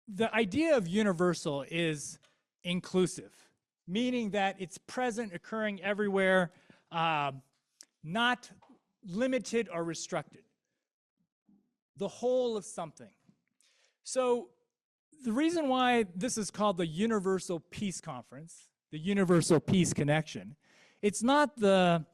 the idea of universal is inclusive, meaning that it's present, occurring everywhere, not limited or restricted. The whole of something. So the reason why this is called the Universal Peace Conference, the Universal Peace Connection, it's not the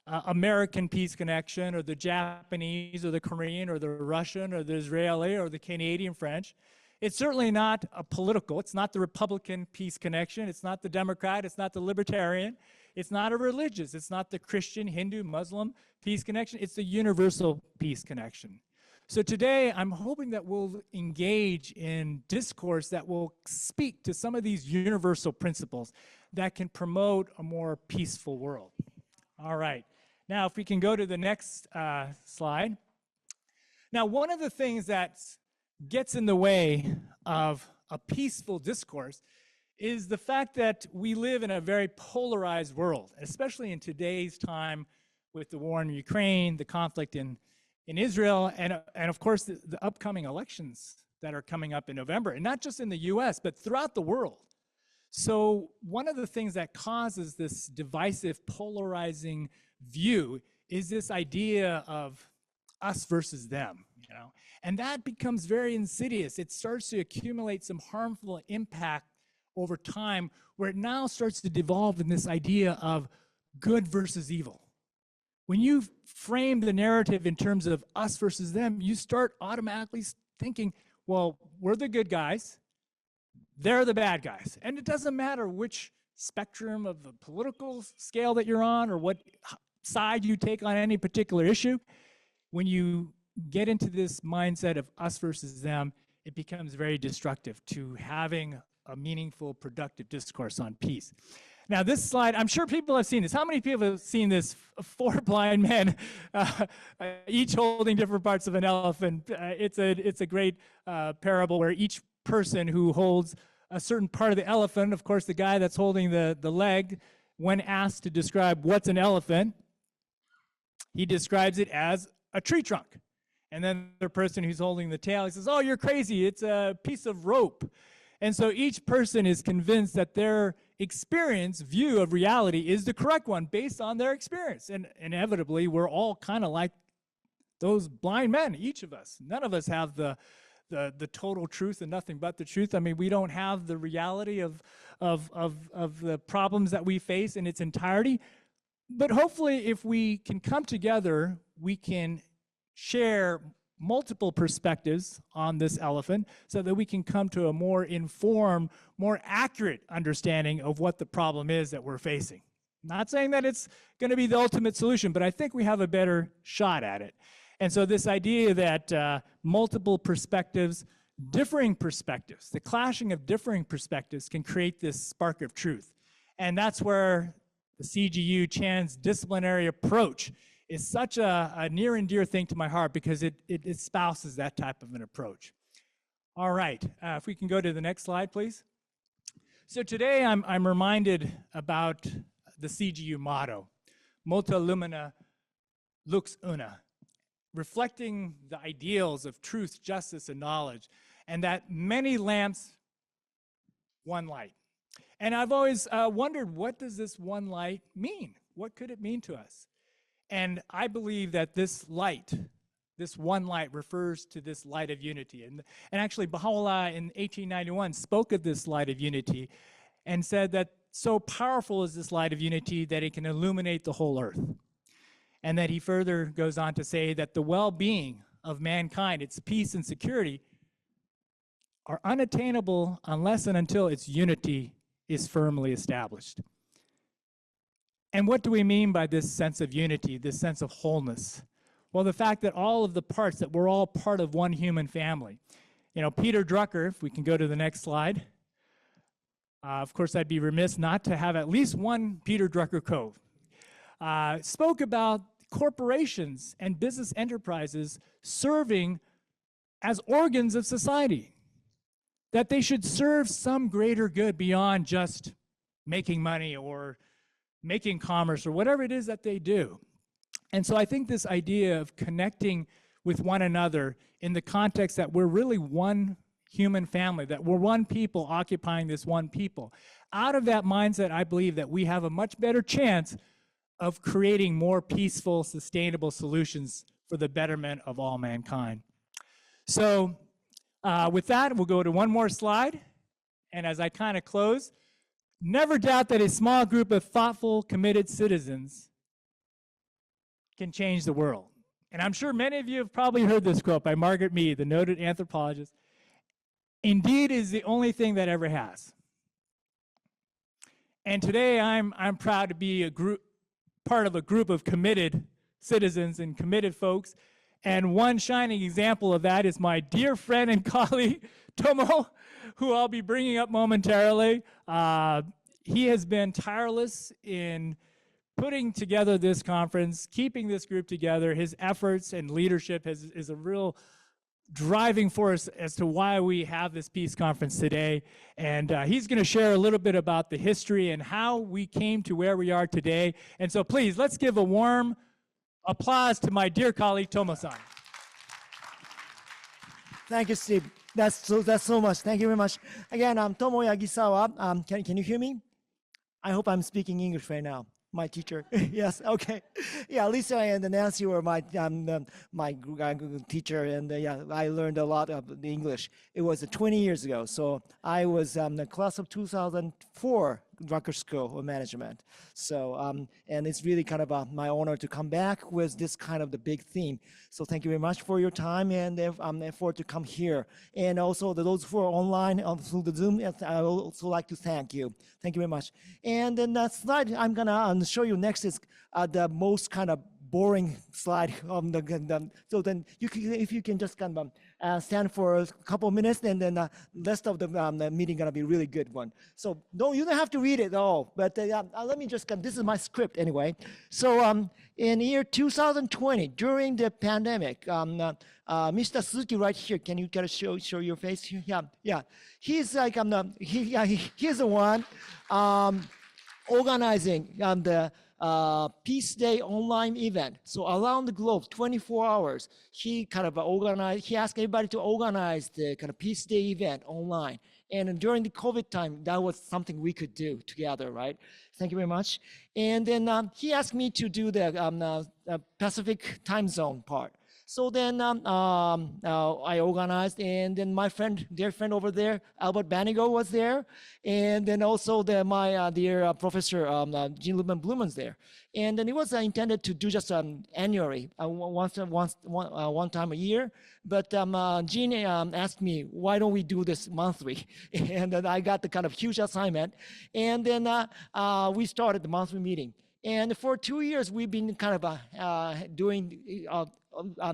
American Peace Connection or the Japanese or the Korean or the Russian or the Israeli or the Canadian French. It's certainly not a political, it's not the Republican Peace Connection, it's not the Democrat, it's not the Libertarian, it's not a religious, it's not the Christian, Hindu, Muslim Peace Connection, it's the Universal Peace Connection. So today, I'm hoping that we'll engage in discourse that will speak to some of these universal principles that can promote a more peaceful world. All right. Now, if we can go to the next slide. Now, one of the things that gets in the way of a peaceful discourse is the fact that we live in a very polarized world, especially in today's time with the war in Ukraine, the conflict in Israel, and of course the upcoming elections that are coming up in November, and not just in the US, but throughout the world. So one of the things that causes this divisive, polarizing view is this idea of us versus them, you know? And that becomes very insidious. It starts to accumulate some harmful impact over time, where it now starts to devolve in this idea of good versus evil. When you frame the narrative in terms of us versus them, you start automatically thinking, well, we're the good guys, they're the bad guys. And it doesn't matter which spectrum of the political scale that you're on or what side you take on any particular issue. When you get into this mindset of us versus them, it becomes very destructive to having a meaningful, productive discourse on peace. Now, this slide, I'm sure people have seen this. How many people have seen this? 4 blind men, each holding different parts of an elephant. It's a great parable where each person who holds a certain part of the elephant, of course, the guy that's holding the leg, when asked to describe what's an elephant, he describes it as a tree trunk. And then the person who's holding the tail, he says, oh, you're crazy, it's a piece of rope. And so each person is convinced that their experience, view of reality is the correct one based on their experience. And inevitably, we're all kind of like those blind men, each of us. None of us have the total truth and nothing but the truth. I mean, we don't have the reality of the problems that we face in its entirety. But hopefully, if we can come together, we can share multiple perspectives on this elephant so that we can come to a more informed, more accurate understanding of what the problem is that we're facing. Not saying that it's going to be the ultimate solution, but I think we have a better shot at it. And so this idea that multiple perspectives, differing perspectives, the clashing of differing perspectives can create this spark of truth. And that's where the CGU Chan's disciplinary approach is such a near and dear thing to my heart, because it espouses that type of an approach. All right, if we can go to the next slide, please. So today I'm reminded about the CGU motto, Multa Lumina Lux Una, reflecting the ideals of truth, justice, and knowledge, and that many lamps, one light. And I've always wondered, what does this one light mean? What could it mean to us? And I believe that this light, this one light, refers to this light of unity. And actually, Baha'u'llah in 1891 spoke of this light of unity and said that so powerful is this light of unity that it can illuminate the whole earth. And that he further goes on to say that the well-being of mankind, its peace and security, are unattainable unless and until its unity is firmly established. And what do we mean by this sense of unity, this sense of wholeness? Well, the fact that all of the parts, that we're all part of one human family. You know, Peter Drucker, if we can go to the next slide. Of course, I'd be remiss not to have at least one Peter Drucker quote. Spoke about corporations and business enterprises serving as organs of society. That they should serve some greater good beyond just making money or making commerce or whatever it is that they do. And so I think this idea of connecting with one another in the context that we're really one human family, that we're one people occupying this one people. Out of that mindset, I believe that we have a much better chance of creating more peaceful, sustainable solutions for the betterment of all mankind. So with that, we'll go to one more slide. And as I kind of close, never doubt that a small group of thoughtful, committed citizens can change the world. And I'm sure many of you have probably heard this quote by Margaret Mead, the noted anthropologist. Indeed is the only thing that ever has. And today I'm proud to be part of a group of committed citizens and committed folks. And one shining example of that is my dear friend and colleague, Tomo, who I'll be bringing up momentarily. He has been tireless in putting together this conference, keeping this group together. His efforts and leadership is a real driving force as to why we have this peace conference today. And he's going to share a little bit about the history and how we came to where we are today. And so please, let's give a warm applause to my dear colleague, Tomo-san. Thank you, Steve. That's so much. Thank you very much. Again, I'm Tomo Yagisawa. Can you hear me? I hope I'm speaking English right now. My teacher. Yes. Okay. Yeah. Lisa and Nancy were my teacher, and yeah, I learned a lot of the English. It was 20 years ago. So I was the class of 2004 Drucker School of Management. So and it's really kind of my honor to come back with this kind of the big theme. So thank you very much for your time and effort to come here. And also those who are online through the Zoom, I would also like to thank you. Thank you very much. And then the slide I'm gonna show you next is the most kind of boring slide. So then you can, if you can just kind of stand for a couple of minutes, and then the rest of the meeting gonna be a really good one. So you don't have to read it all, but let me just, this is my script anyway. So in year 2020, during the pandemic, Mr. Suzuki right here, can you kind of show your face here? Yeah. He's like, he's the one organizing the Peace Day online event. So around the globe, 24 hours, he kind of organized, he asked everybody to organize the kind of Peace Day event online. And during the COVID time, that was something we could do together, right? Thank you very much. And then he asked me to do the Pacific time zone part. So then I organized, and then my friend, dear friend over there, Albert Banigo was there, and then also my dear professor, Jean Lubman Blumen's there. And then it was intended to do just annually, one time a year. But Jean asked me, why don't we do this monthly? And then I got the kind of huge assignment. And then we started the monthly meeting. And for 2 years, we've been kind of doing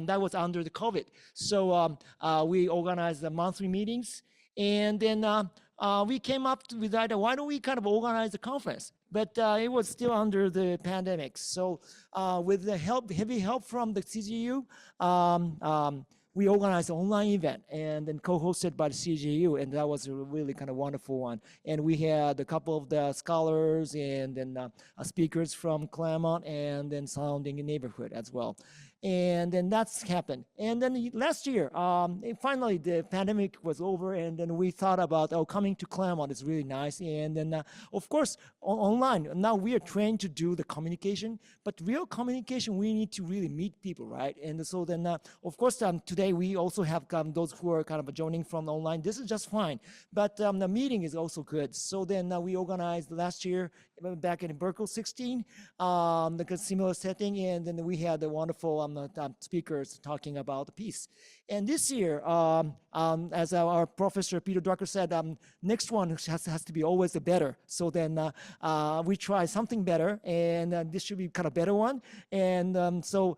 that was under the COVID. So we organized the monthly meetings, and then we came up with the idea, why don't we kind of organize a conference? But it was still under the pandemic. So with the heavy help from the CGU, we organized an online event and then co-hosted by the CGU, and that was a really kind of wonderful one. And we had a couple of the scholars and then speakers from Claremont and then surrounding neighborhood as well. And then that's happened. And then last year, finally the pandemic was over, and then we thought about, coming to Claremont is really nice. And then, of course, online, now we are trained to do the communication, but real communication, we need to really meet people, right? And so then, of course, today we also have those who are kind of joining from online. This is just fine, but the meeting is also good. So then we organized last year, back in Berkeley 16, like a similar setting, and then we had the wonderful speakers talking about the peace. And this year, as our professor Peter Drucker said, next one has to be always the better. So then we try something better, and this should be kind of better one. And so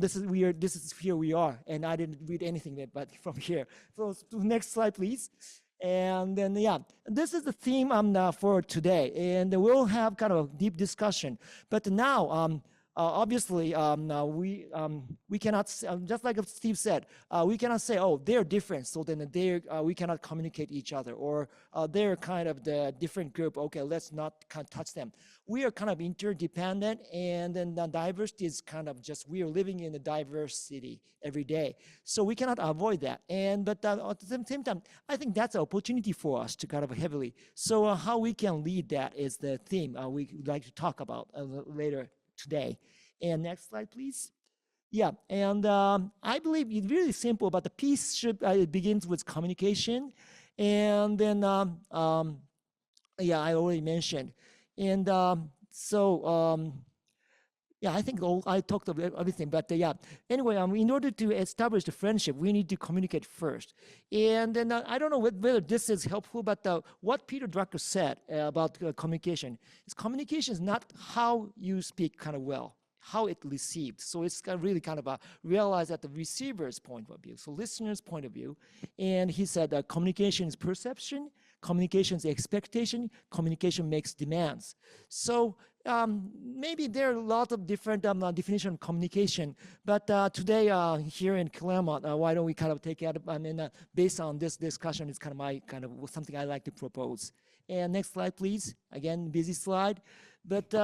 this is here we are, and I didn't read anything but from here. So next slide, please. And then, yeah, this is the theme for today, and we'll have kind of a deep discussion. But now, obviously, we cannot, just like Steve said, we cannot say, oh, they're different, so then we cannot communicate each other, or they're kind of the different group, okay, let's not kind of touch them. We are kind of interdependent, and then the diversity is kind of just, we are living in a diverse city every day. So we cannot avoid that. But at the same time, I think that's an opportunity for us to kind of heavily. So how we can lead that is the theme we would like to talk about later today. And next slide, please. Yeah, and I believe it's really simple, but the piece should it begins with communication, and then yeah, I already mentioned, and yeah, I think I talked about everything, but yeah. Anyway, in order to establish the friendship, we need to communicate first. And then I don't know whether this is helpful, but what Peter Drucker said about communication is not how you speak kind of well, how it received. So it's really kind of realized at the receiver's point of view, so listener's point of view. And he said that communication is perception, communication is expectation, communication makes demands. So maybe there are a lot of different definition of communication, but today here in Claremont, why don't we kind of take it, based on this discussion, it's kind of something I like to propose. And next slide, please. Again, busy slide, but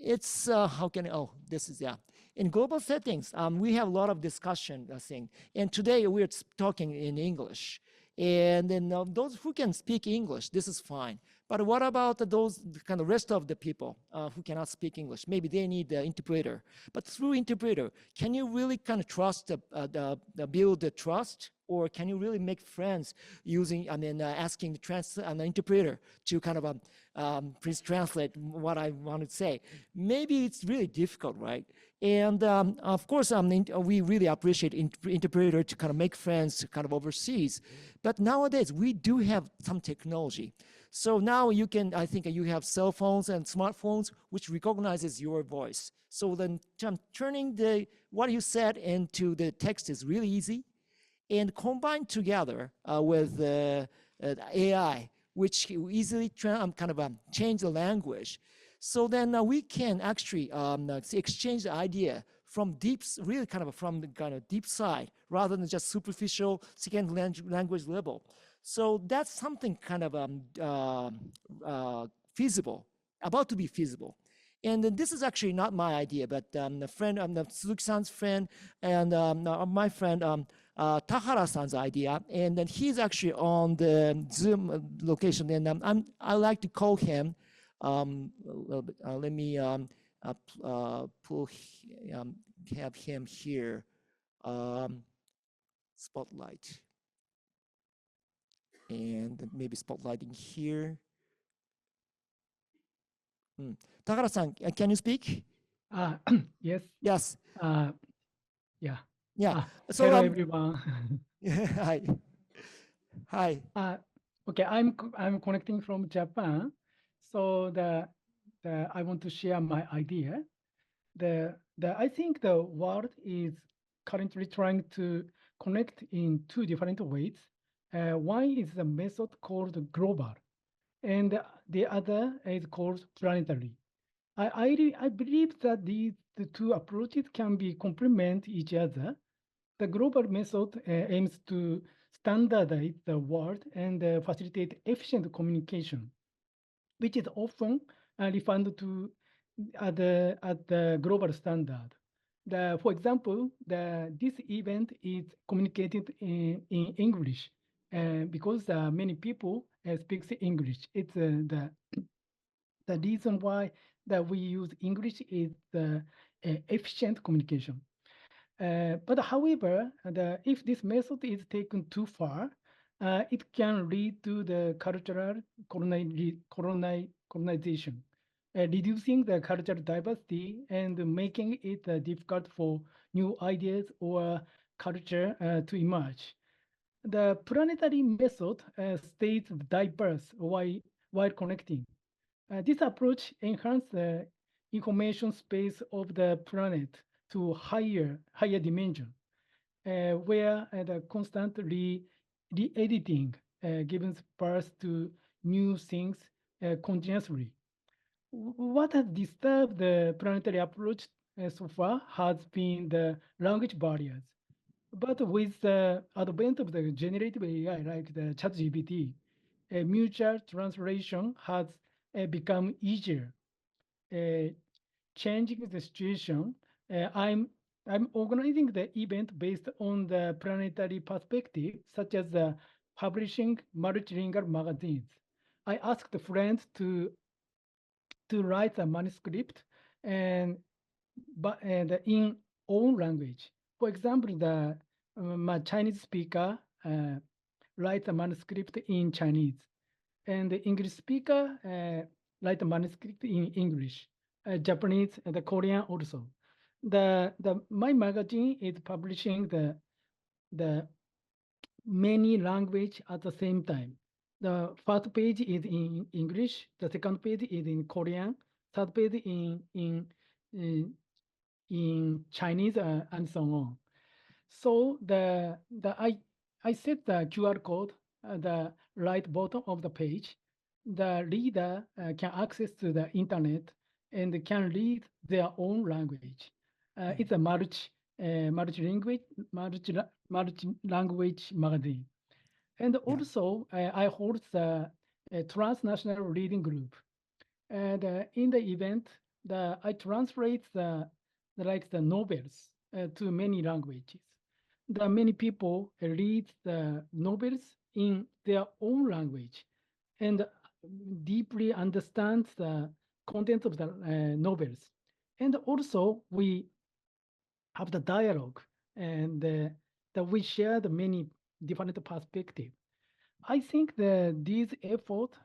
it's, how can, oh, this is, yeah. In global settings, we have a lot of discussion thing. And today we're talking in English. And then those who can speak English, this is fine. But what about those kind of rest of the people who cannot speak English? Maybe they need the interpreter. But through interpreter, can you really kind of trust, build the trust? Or can you really make friends using, asking the interpreter to kind of please translate what I want to say? Maybe it's really difficult, right? And of course, we really appreciate interpreter to kind of make friends kind of overseas. But nowadays, we do have some technology. So now you can, I think you have cell phones and smartphones, which recognizes your voice. So then turning what you said into the text is really easy. And combined together with AI, which easily change the language. So then we can actually exchange the idea from really from the kind of deep side, rather than just superficial second language level. So that's something kind of feasible, about to be feasible. And this is actually not my idea, but a friend, Suzuki-san's friend, and my friend, Tahara-san's idea, and then he's actually on the Zoom location, and I like to call him. Let me have him here. Spotlight, and maybe spotlighting here. Tahara-san, can you speak? Yes. Yes. Yeah. Yeah. So hello, everyone. Hi. Hi. Okay, I'm connecting from Japan. So I want to share my idea. I think the world is currently trying to connect in two different ways. One is a method called global, and the other is called planetary. I believe that the two approaches can be complement each other. The global method aims to standardize the world and facilitate efficient communication, which is often referred to at the global standard. For example, this event is communicated in English because many people speak English. It's the reason why that we use English is the efficient communication. But however, if this method is taken too far, it can lead to the cultural colonization, reducing the cultural diversity and making it difficult for new ideas or culture to emerge. The planetary method stays diverse while connecting. This approach enhances the information space of the planet to higher dimension, where the constant re-editing gives birth to new things continuously. what has disturbed the planetary approach so far has been the language barriers. But with the advent of the generative AI, like the ChatGPT, mutual translation has become easier. Changing the situation, I'm organizing the event based on the planetary perspective, such as publishing multilingual magazines. I asked friends to write a manuscript and in own language. For example, my Chinese speaker writes a manuscript in Chinese, and the English speaker write a manuscript in English, Japanese, and the Korean also. My magazine is publishing the many language at the same time. The first page is in English, the second page is in Korean, third page in Chinese, and so on. So I set the QR code at the right bottom of the page. The reader can access to the internet and can read their own language. It's a multi-language magazine. And also, I hold the transnational reading group. And in the event, I translate the novels to many languages. Many people read the novels in their own language and deeply understand the content of the novels. And also, we have the dialogue and that we share the many different perspectives. I think that these efforts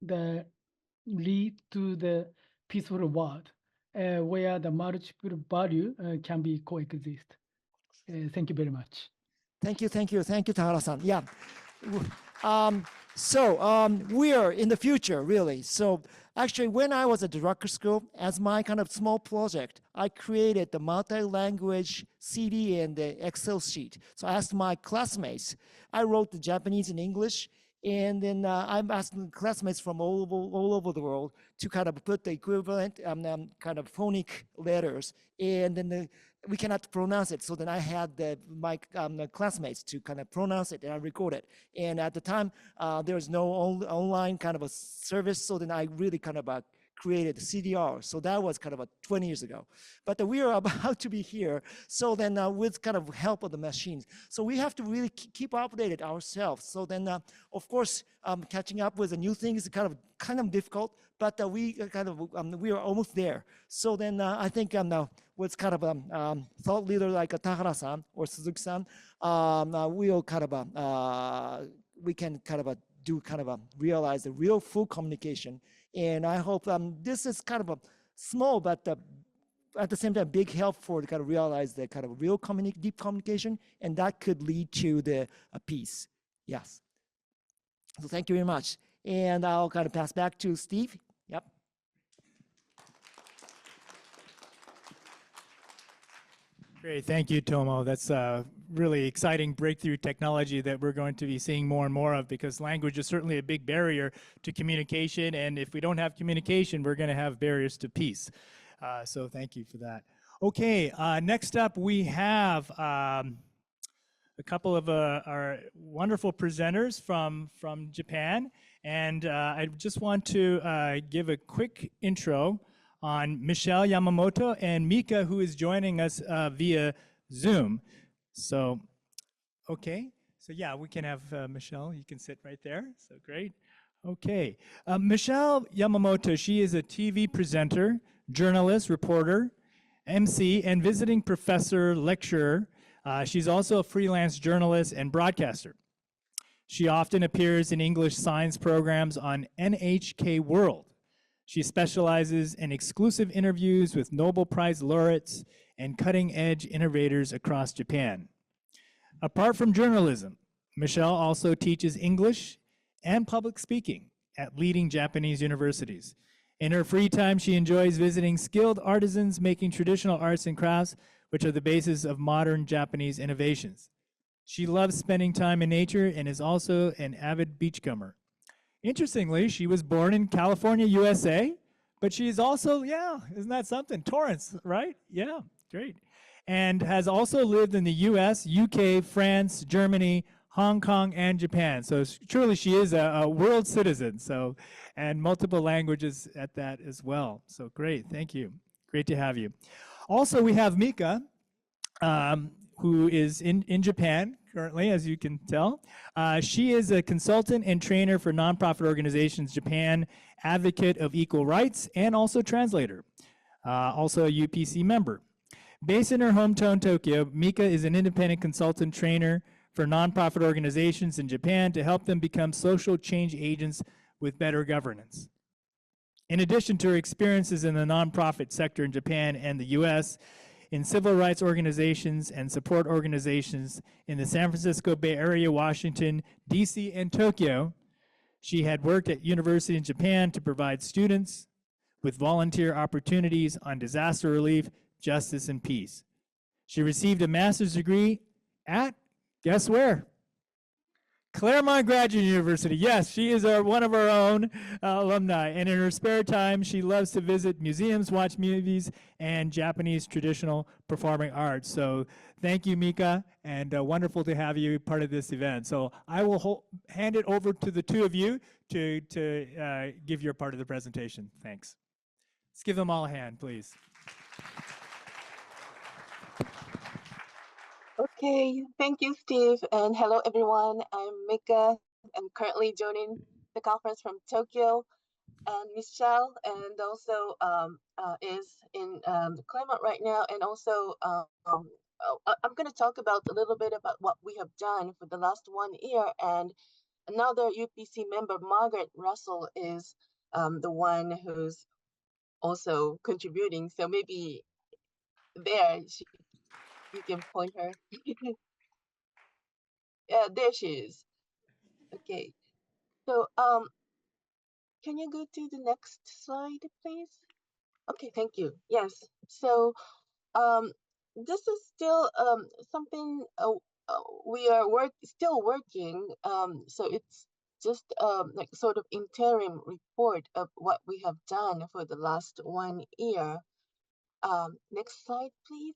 the lead to the peaceful world where the multiple value can be coexist. Thank you very much. Thank you, Tahara-san. Yeah. We are in the future, really. So actually, when I was at the Drucker School, as my kind of small project, I created the multi-language CD and the Excel sheet. So I asked my classmates. I wrote the Japanese and English, and then I'm asking classmates from all over the world to kind of put the equivalent kind of phonic letters, and then we cannot pronounce it. So then I had my classmates to kind of pronounce it, and I record it. And at the time, there was no online kind of a service, so then I really kind of created the CDR. So that was kind of 20 years ago. But we are about to be here. So then with kind of help of the machines. So we have to really keep updated ourselves. So then, of course, catching up with the new things is kind of difficult, but we are almost there. So then I think with kind of a thought leader like Tahara-san or Suzuki-san, we'll kind of, we can kind of realize the real full communication. And I hope this is kind of a small, but at the same time, big help for to kind of realize the kind of real deep communication, and that could lead to the peace. Yes. So thank you very much. And I'll kind of pass back to Steve. Yep. Great, thank you, Tomo. That's really exciting breakthrough technology that we're going to be seeing more and more of, because language is certainly a big barrier to communication, and if we don't have communication, we're going to have barriers to peace. So thank you for that. Okay, next up we have a couple of our wonderful presenters from Japan, and I just want to give a quick intro on Michelle Yamamoto and Mika, who is joining us via Zoom. So, okay, so yeah, we can have Michelle, you can sit right there, so great. Okay, Michelle Yamamoto, she is a TV presenter, journalist, reporter, MC, and visiting professor, lecturer. She's also a freelance journalist and broadcaster. She often appears in English science programs on NHK World. She specializes in exclusive interviews with Nobel Prize laureates and cutting-edge innovators across Japan. Apart from journalism, Michelle also teaches English and public speaking at leading Japanese universities. In her free time, she enjoys visiting skilled artisans making traditional arts and crafts, which are the basis of modern Japanese innovations. She loves spending time in nature and is also an avid beachcomber. Interestingly, she was born in California, USA, but she's also, yeah, isn't that something? Torrance, right? Yeah, great. And has also lived in the US, UK, France, Germany, Hong Kong, and Japan. So truly she is a world citizen. So, and multiple languages at that as well. So great, thank you. Great to have you. Also, we have Mika, who is in Japan currently, as you can tell. She is a consultant and trainer for nonprofit organizations Japan, advocate of equal rights, and also translator. Also a UPC member. Based in her hometown, Tokyo, Mika is an independent consultant trainer for nonprofit organizations in Japan to help them become social change agents with better governance. In addition to her experiences in the nonprofit sector in Japan and the US, in civil rights organizations and support organizations in the San Francisco Bay Area, Washington, DC, and Tokyo, she had worked at university in Japan to provide students with volunteer opportunities on disaster relief, justice, and peace. She received a master's degree at, guess where? Claremont Graduate University. Yes, she is one of our own alumni. And in her spare time, she loves to visit museums, watch movies, and Japanese traditional performing arts. So thank you, Mika, and wonderful to have you part of this event. So I will hand it over to the two of you to give your part of the presentation. Thanks. Let's give them all a hand, please. Okay, thank you, Steve, and hello, everyone. I'm Mika. I'm currently joining the conference from Tokyo, and Michelle, and also is in Claremont right now, and also I'm going to talk about a little bit about what we have done for the last 1 year, and another UPC member, Margaret Russell, is the one who's also contributing, so maybe there you can point her. Yeah, there she is. Okay, so can you go to the next slide, please? Okay, thank you. Yes, so this is still something we are still working. So it's just like sort of interim report of what we have done for the last 1 year. Next slide, please.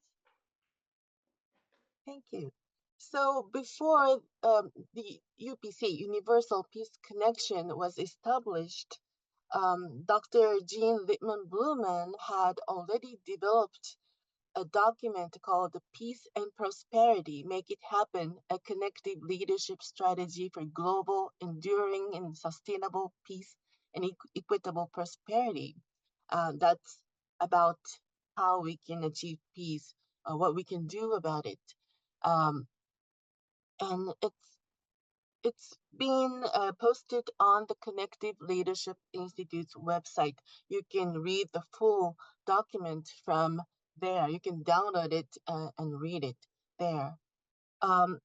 Thank you. So before the UPC, Universal Peace Connection, was established, Dr. Jean Littman Blumen had already developed a document called the Peace and Prosperity, Make It Happen, a Connective Leadership Strategy for Global, Enduring, and Sustainable Peace and Equitable Prosperity. That's about how we can achieve peace, what we can do about it. And it's been posted on the Connective Leadership Institute's website. You can read the full document from there. You can download it and read it there. And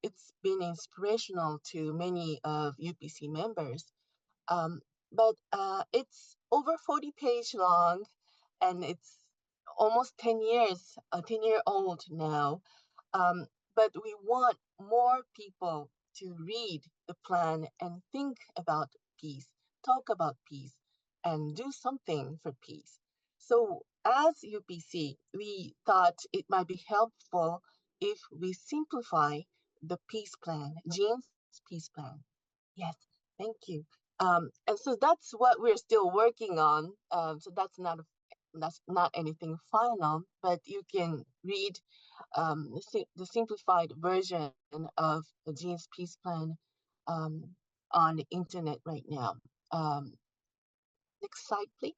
it's been inspirational to many of UPC members. But it's over 40 pages long, and it's almost 10 years, 10-year-old now. But we want more people to read the plan and think about peace, talk about peace, and do something for peace. So as UPC, we thought it might be helpful if we simplify the peace plan, Jean's peace plan. Yes, thank you. And so that's what we're still working on. So that's not anything final, but you can read the simplified version of the Jean's Peace Plan on the internet right now. Next slide, please.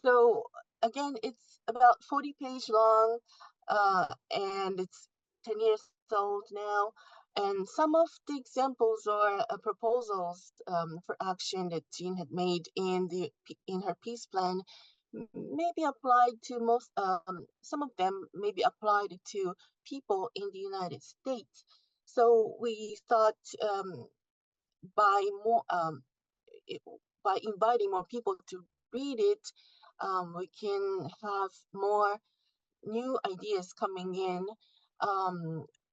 So again, it's about 40 pages long, and it's 10 years old now. And some of the examples or proposals for action that Jean had made in her peace plan may be applied to most. Some of them may be applied to people in the United States. So we thought by inviting more people to read it, we can have more new ideas coming in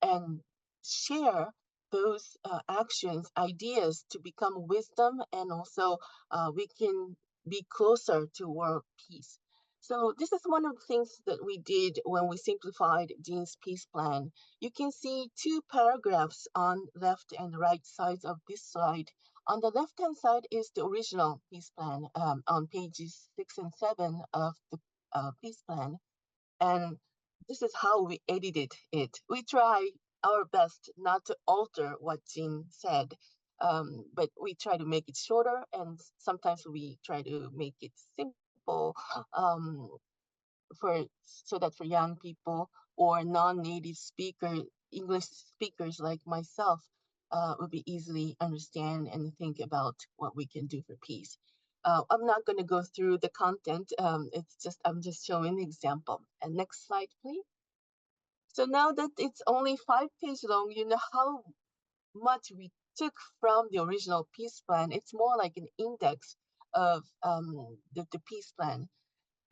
and share those actions, ideas to become wisdom, and also we can be closer to world peace. So this is one of the things that we did when we simplified Dean's peace plan. You can see two paragraphs on left and right sides of this slide. On the left-hand side is the original peace plan on pages 6 and 7 of the peace plan. And this is how we edited it. We try our best not to alter what Jean said, but we try to make it shorter, and sometimes we try to make it simple so that for young people or non-native English speakers like myself would be easily understand and think about what we can do for peace. I'm not going to go through the content. I'm just showing the example. And next slide, please. So now that it's only 5 pages long, you know how much we took from the original peace plan. It's more like an index of the peace plan.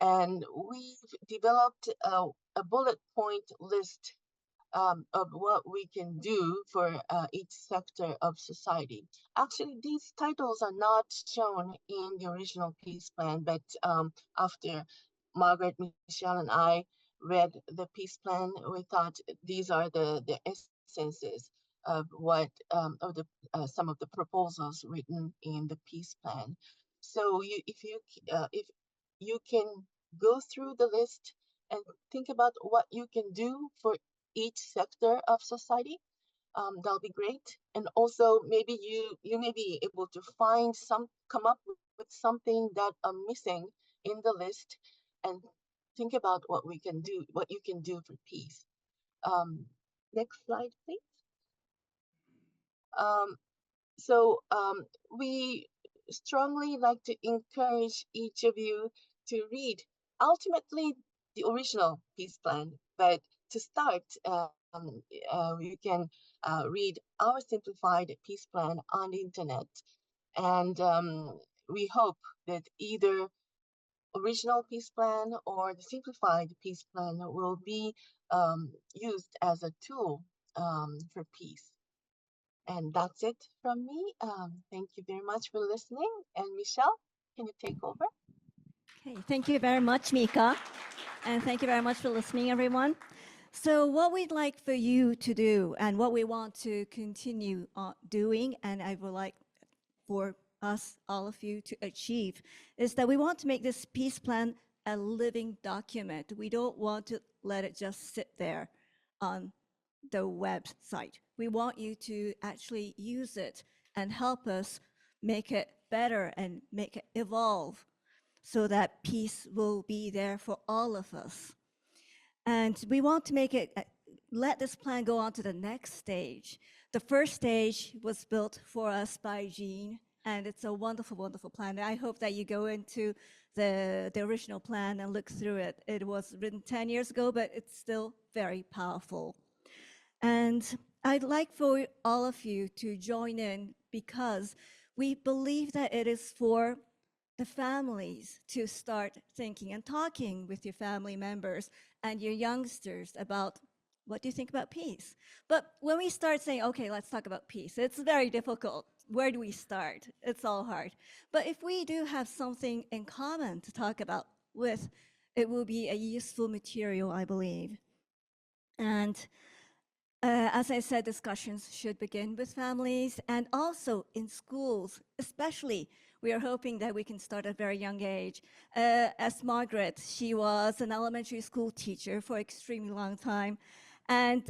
And we've developed a bullet point list of what we can do for each sector of society. Actually, these titles are not shown in the original peace plan, but after Margaret, Michelle, and I read the peace plan, we thought these are the essences of what of the some of the proposals written in the peace plan. So if you can go through the list and think about what you can do for each sector of society, that'll be great. And also maybe you may be able to come up with something that are missing in the list, and think about what you can do for peace. Next slide, please. So we strongly like to encourage each of you to read ultimately the original peace plan, but to start, you can read our simplified peace plan on the internet. And we hope that either original peace plan or the simplified peace plan will be used as a tool for peace. And that's it from me. Thank you very much for listening. And Michelle, can you take over? Okay, thank you very much, Mika. And thank you very much for listening, everyone. So what we'd like for you to do and what we want to continue doing, and I would like for us, all of you, to achieve, is that we want to make this peace plan a living document. We don't want to let it just sit there on the website. We want you to actually use it and help us make it better and make it evolve so that peace will be there for all of us. And we want to make it, let this plan go on to the next stage. The first stage was built for us by Jean, and it's a wonderful, wonderful plan. I hope that you go into the original plan and look through it. It was written 10 years ago, but it's still very powerful. And I'd like for all of you to join in because we believe that it is for the families to start thinking and talking with your family members and your youngsters about what do you think about peace? But when we start saying, okay, let's talk about peace, it's very difficult. Where do we start? It's all hard. But if we do have something in common to talk about with, it will be a useful material, I believe. And as I said, discussions should begin with families and also in schools, especially. We are hoping that we can start at a very young age. As Margaret, she was an elementary school teacher for an extremely long time. And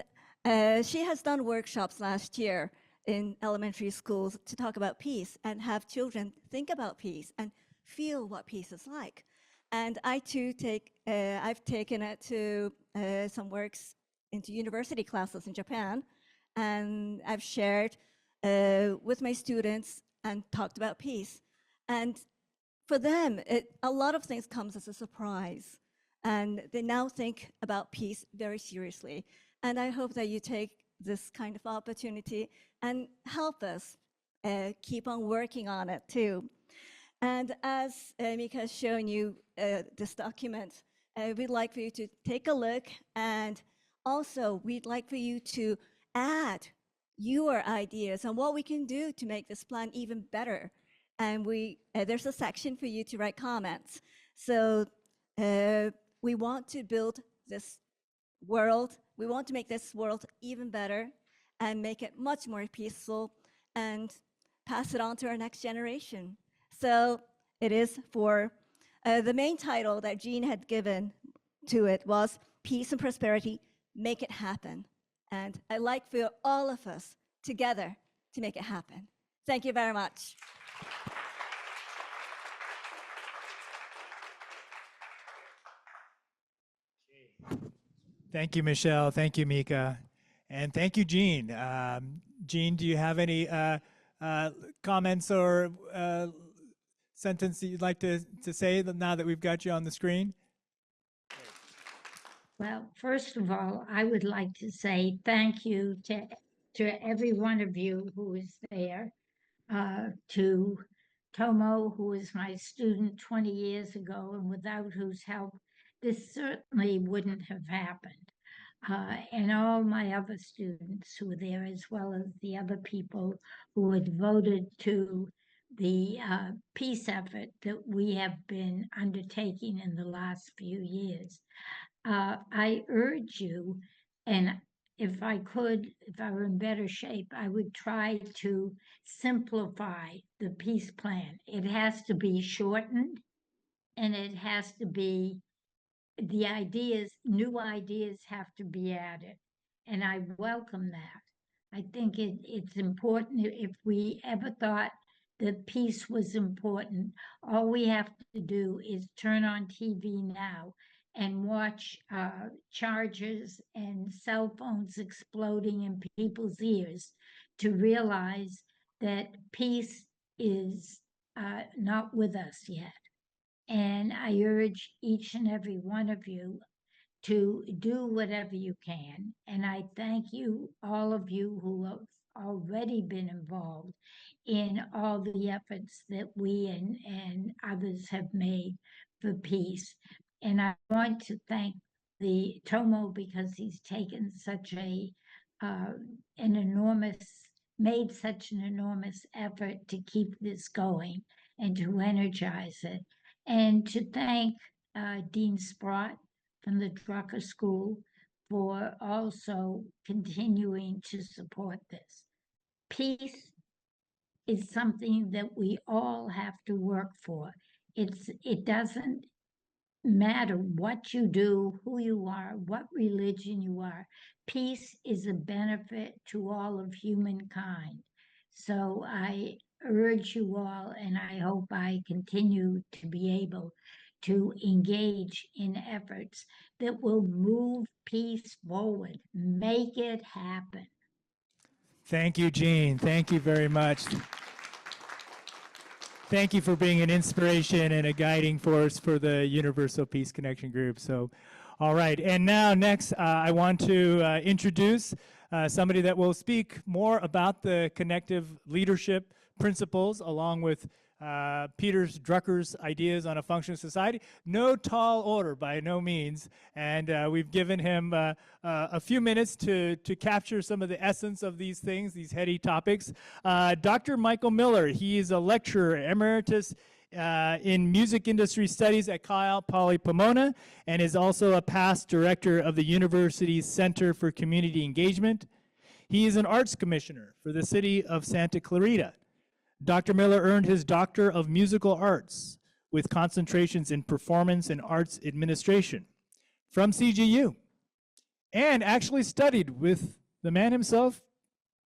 she has done workshops last year in elementary schools to talk about peace and have children think about peace and feel what peace is like. And I too I've taken it to some works into university classes in Japan. And I've shared with my students and talked about peace. And for them, a lot of things comes as a surprise. And they now think about peace very seriously. And I hope that you take this kind of opportunity and help us keep on working on it too. And as Mika has shown you this document, we'd like for you to take a look. And also, we'd like for you to add your ideas on what we can do to make this plan even better. And there's a section for you to write comments. So we want to build this world. We want to make this world even better and make it much more peaceful and pass it on to our next generation. So it is for the main title that Jean had given to it was Peace and Prosperity, Make It Happen. And I'd like for all of us together to make it happen. Thank you very much. Thank you, Michelle. Thank you, Mika. And thank you, Jean. Jean, do you have any comments or sentence that you'd like to say now that we've got you on the screen? Well, first of all, I would like to say thank you to every one of you who is there, to Tomo, who was my student 20 years ago, and without whose help, this certainly wouldn't have happened. And all my other students who were there, as well as the other people who had voted to the peace effort that we have been undertaking in the last few years. I urge you, and if I were in better shape, I would try to simplify the peace plan. It has to be shortened, and it has to be, new ideas have to be added. And I welcome that. I think it's important. If we ever thought that peace was important, all we have to do is turn on TV now and watch chargers and cell phones exploding in people's ears to realize that peace is not with us yet. And I urge each and every one of you to do whatever you can. And I thank you, all of you who have already been involved in all the efforts that we and others have made for peace. And I want to thank the Tomo because he's taken such made such an enormous effort to keep this going and to energize it. And to thank Dean Sprott from the Drucker School for also continuing to support this. Peace is something that we all have to work for. It doesn't matter what you do, who you are, what religion you are. Peace is a benefit to all of humankind. So I urge you all, and I hope I continue to be able to engage in efforts that will move peace forward. Make it happen. Thank you, Jean. Thank you very much. Thank you for being an inspiration and a guiding force for the Universal Peace Connection Group. So, all right. And now next, I want to introduce somebody that will speak more about the connective leadership principles along with Peter Drucker's ideas on a functioning society. No tall order by no means. And we've given him a few minutes to capture some of the essence of these things, these heady topics. Dr. Michael Millar, he is a lecturer emeritus in music industry studies at Cal Poly Pomona and is also a past director of the university's Center for Community Engagement. He is an arts commissioner for the city of Santa Clarita. Dr. Millar earned his Doctor of Musical Arts with concentrations in Performance and Arts Administration from CGU and actually studied with the man himself,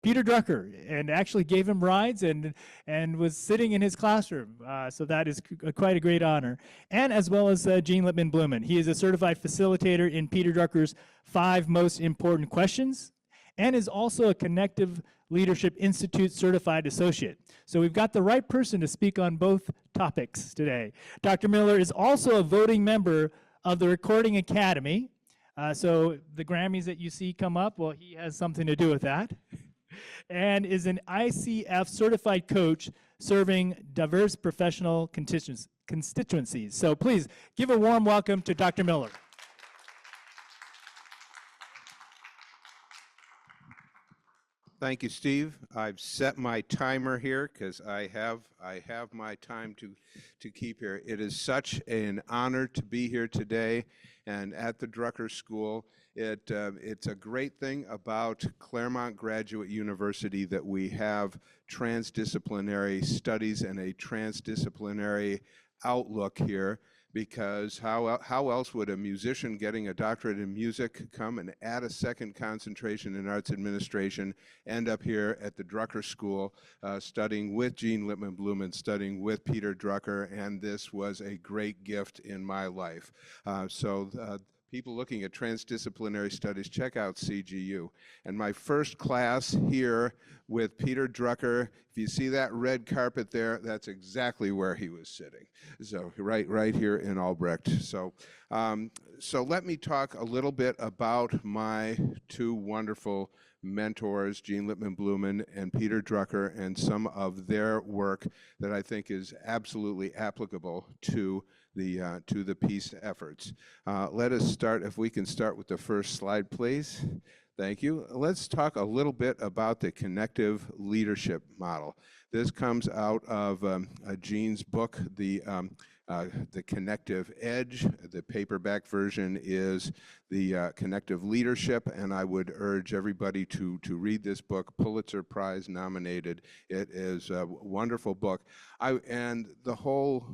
Peter Drucker, and actually gave him rides and was sitting in his classroom. So that is quite a great honor. And as well as Jean Lippman-Blumen. He is a certified facilitator in Peter Drucker's 5 Most Important Questions and is also a Connective Leadership Institute certified associate. So we've got the right person to speak on both topics today. Dr. Millar is also a voting member of the Recording Academy. So the Grammys that you see come up, well, he has something to do with that. And is an ICF certified coach serving diverse professional constituencies. So please give a warm welcome to Dr. Millar. Thank you, Steve. I've set my timer here because I have my time to keep here. It is such an honor to be here today and at the Drucker School. It's a great thing about Claremont Graduate University that we have transdisciplinary studies and a transdisciplinary outlook here, because how else would a musician getting a doctorate in music come and add a second concentration in arts administration, end up here at the Drucker School studying with Jean Lippman Blumen, studying with Peter Drucker, and this was a great gift in my life. People looking at transdisciplinary studies, check out CGU. And my first class here with Peter Drucker, if you see that red carpet there, that's exactly where he was sitting. So right here in Albrecht. So let me talk a little bit about my two wonderful mentors, Jean Lippman Blumen and Peter Drucker, and some of their work that I think is absolutely applicable to the peace efforts. Let us start, if we can start with the first slide, please. Thank you. Let's talk a little bit about the Connective Leadership Model. This comes out of Jean's book, the Connective Edge. The paperback version is the Connective Leadership, and I would urge everybody to read this book, Pulitzer Prize nominated. It is a wonderful book. And the whole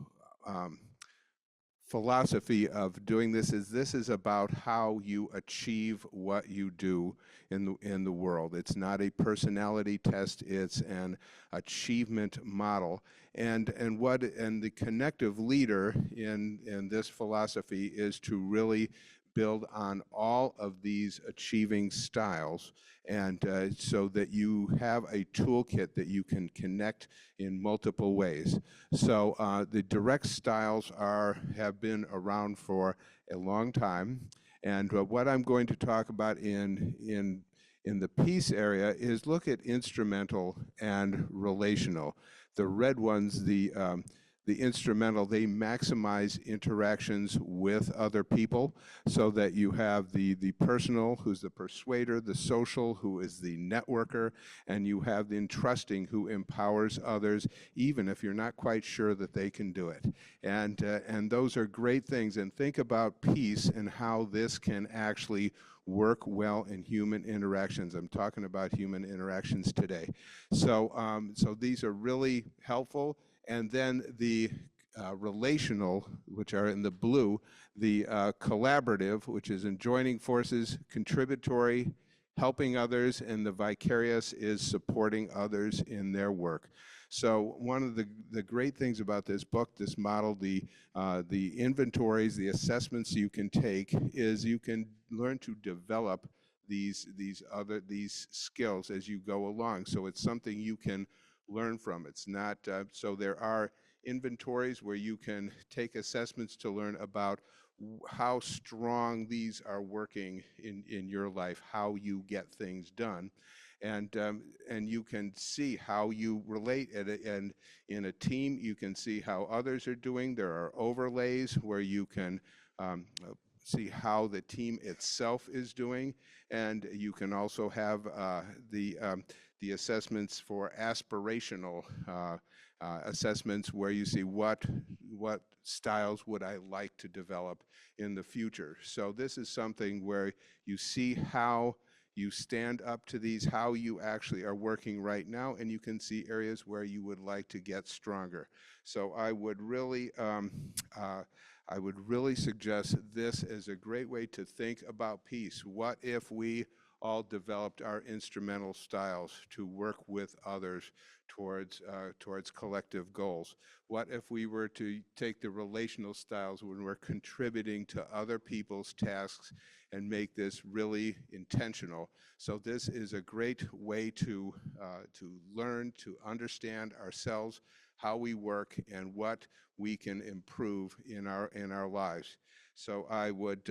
philosophy of doing this is about how you achieve what you do in the world. It's not a personality test, it's an achievement model. And the connective leader in this philosophy is to really build on all of these achieving styles, and so that you have a toolkit that you can connect in multiple ways. So the direct styles have been around for a long time, and what I'm going to talk about in the peace area is look at instrumental and relational. The red ones, the instrumental, they maximize interactions with other people, so that you have the personal, who's the persuader, the social, who is the networker, and you have the entrusting, who empowers others, even if you're not quite sure that they can do it. And those are great things. And think about peace and how this can actually work well in human interactions. I'm talking about human interactions today. So these are really helpful. And then the relational, which are in the blue, the collaborative, which is in joining forces, contributory, helping others, and the vicarious is supporting others in their work. So one of the great things about this book, this model, the inventories, the assessments you can take, is you can learn to develop these skills as you go along. So it's something you can learn from. It's not, so there are inventories where you can take assessments to learn about how strong these are working in your life, how you get things done. And you can see how you relate, and in a team, you can see how others are doing. There are overlays where you can see how the team itself is doing, and you can also have the assessments for aspirational assessments, where you see what styles would I like to develop in the future. So this is something where you see how you stand up to these, how you actually are working right now, and you can see areas where you would like to get stronger. So I would really suggest this as a great way to think about peace. What if we all developed our instrumental styles to work with others towards collective goals? What if we were to take the relational styles when we're contributing to other people's tasks and make this really intentional? So this is a great way to learn, to understand ourselves, how we work, and what we can improve in our lives. So I would,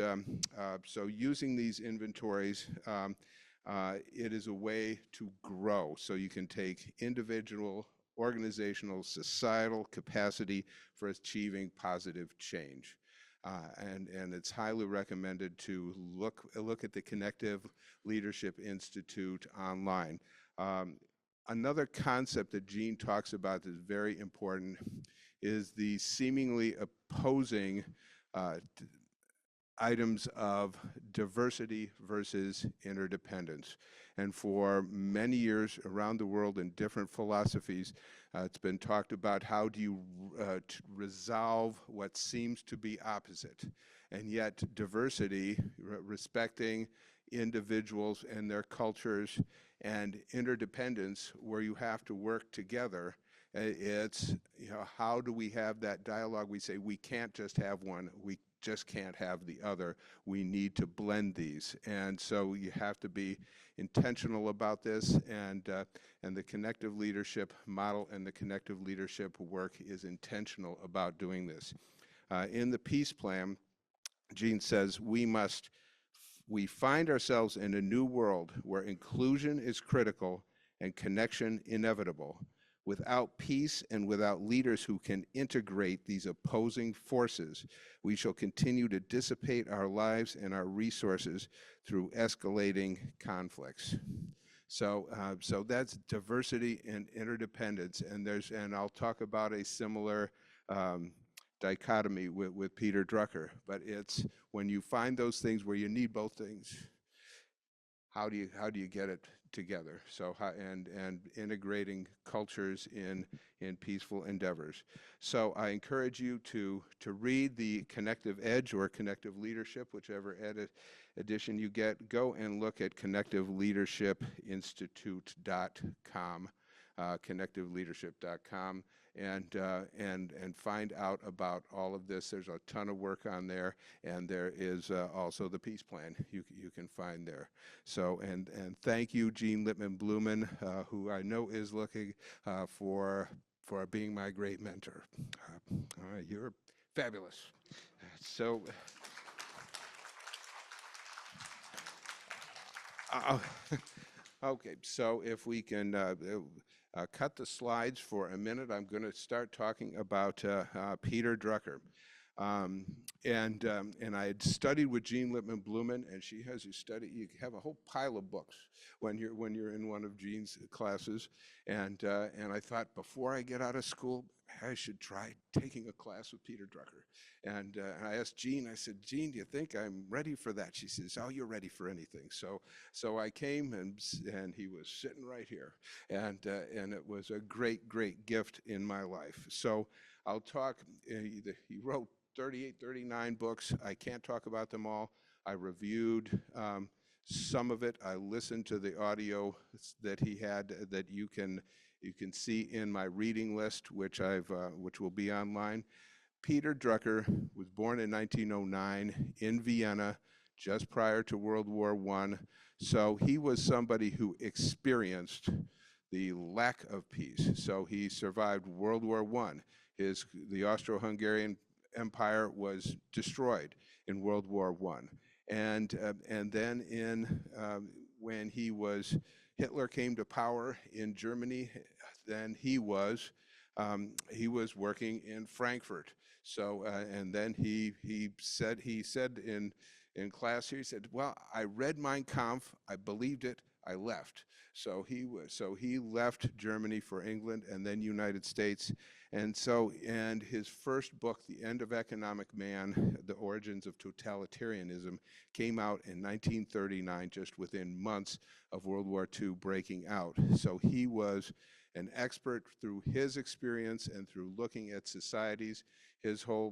so using these inventories, it is a way to grow. So you can take individual, organizational, societal capacity for achieving positive change. And it's highly recommended to look at the Connective Leadership Institute online. Another concept that Jean talks about that is very important is the seemingly opposing items of diversity versus interdependence. And for many years around the world in different philosophies, it's been talked about how do you resolve what seems to be opposite. And yet diversity, respecting individuals and their cultures, and interdependence, where you have to work together, it's, you know, how do we have that dialogue? We say we can't just have one, we just can't have the other. We need to blend these, and so you have to be intentional about this. And the Connective Leadership Model and the Connective Leadership work is intentional about doing this. In the peace plan, Jean says we find ourselves in a new world where inclusion is critical and connection inevitable. Without peace and without leaders who can integrate these opposing forces, we shall continue to dissipate our lives and our resources through escalating conflicts. So, so that's diversity and interdependence, and I'll talk about a similar dichotomy with Peter Drucker. But it's when you find those things where you need both things, how do you get it together? So and integrating cultures in peaceful endeavors. So I encourage you to read the Connective Edge or Connective Leadership, whichever edition you get. Go and look at connectiveleadershipinstitute.com, connectiveleadership.com. And find out about all of this. There's a ton of work on there, and there is also the peace plan you can find there. So, and thank you, Jean Lippman-Blumen, who I know is looking for being my great mentor. All right, you're fabulous. So. Okay, so if we can cut the slides for a minute, I'm going to start talking about Peter Drucker. And I had studied with Jean Lippman-Blumen, and she has you study. You have a whole pile of books when you're in one of Jean's classes. And I thought, before I get out of school, I should try taking a class with Peter Drucker. And I asked Jean, I said, Jean, do you think I'm ready for that? She says, oh, you're ready for anything. So I came, and he was sitting right here. And it was a great, great gift in my life. So I'll talk, he wrote 38, 39 books. I can't talk about them all. I reviewed some of it. I listened to the audio that he had that you can see in my reading list, which will be online. Peter Drucker was born in 1909 in Vienna, just prior to World War I. So he was somebody who experienced the lack of peace. So he survived World War I. The Austro-Hungarian Empire was destroyed in World War I. And then when Hitler came to power in Germany, then he was working in Frankfurt. So and then he said in class here, he said, well, I read Mein Kampf, I believed it, I left. So he left Germany for England and then United States. And his first book, The End of Economic Man, The Origins of Totalitarianism, came out in 1939, just within months of World War II breaking out. So he was an expert through his experience and through looking at societies. The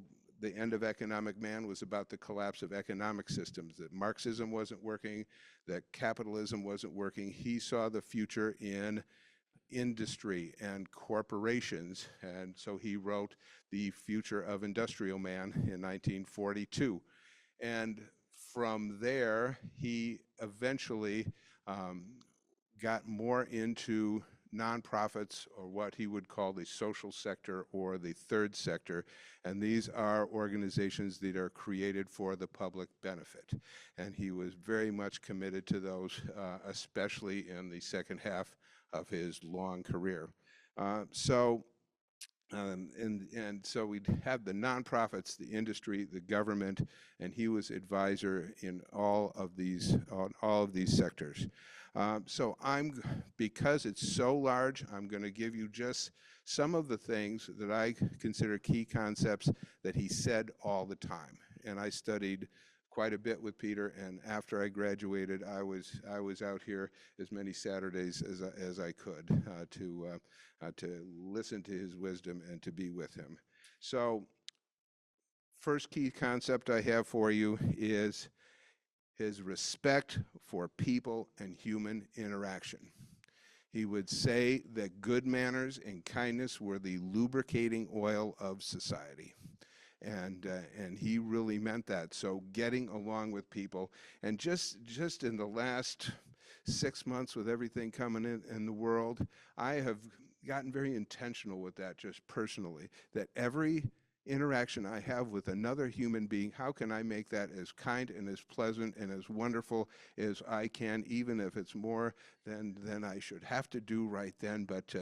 End of Economic Man was about the collapse of economic systems, that Marxism wasn't working, that capitalism wasn't working. He saw the future in industry and corporations, and so he wrote The Future of Industrial Man in 1942. And from there, he eventually got more into nonprofits, or what he would call the social sector or the third sector. And these are organizations that are created for the public benefit. And he was very much committed to those, especially in the second half of his long career. So we'd have the nonprofits, the industry, the government, and he was advisor in all of these sectors. So because it's so large, I'm going to give you just some of the things that I consider key concepts that he said all the time. And I studied quite a bit with Peter, and after I graduated, I was out here as many Saturdays as I could to listen to his wisdom and to be with him. So, first key concept I have for you is his respect for people and human interaction. He would say that good manners and kindness were the lubricating oil of society. And he really meant that. So getting along with people, and just in the last 6 months with everything coming in the world, I have gotten very intentional with that just personally, that every interaction I have with another human being, how can I make that as kind and as pleasant and as wonderful as I can, even if it's more than I should have to do right then, but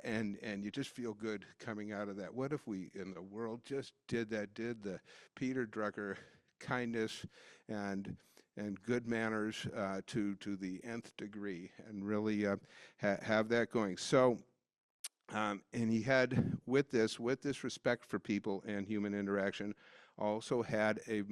and you just feel good coming out of that. What if we in the world just did the Peter Drucker kindness and good manners to the nth degree, and really have that going. So and he had, with this respect for people and human interaction, also had a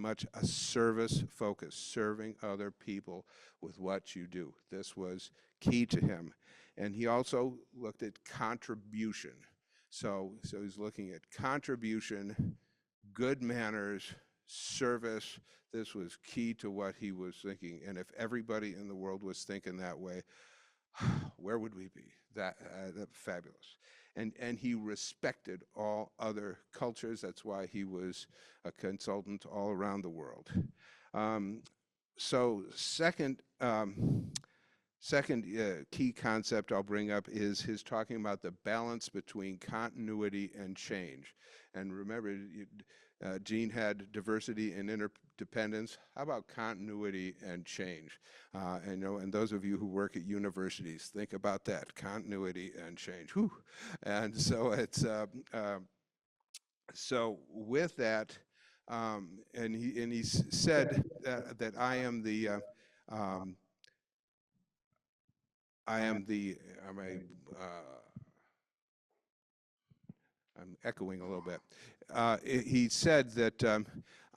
service focus, serving other people with what you do. This was key to him. And he also looked at contribution. So he's looking at contribution, good manners, service. This was key to what he was thinking. And if everybody in the world was thinking that way, where would we be? That's fabulous. And he respected all other cultures. That's why he was a consultant all around the world. So second key concept I'll bring up is his talking about the balance between continuity and change. And remember, Gene had diversity and interdependence. How about continuity and change? And those of you who work at universities, think about that, continuity and change. Whew. And so it's so with that, and he said that I am I'm echoing a little bit. He said that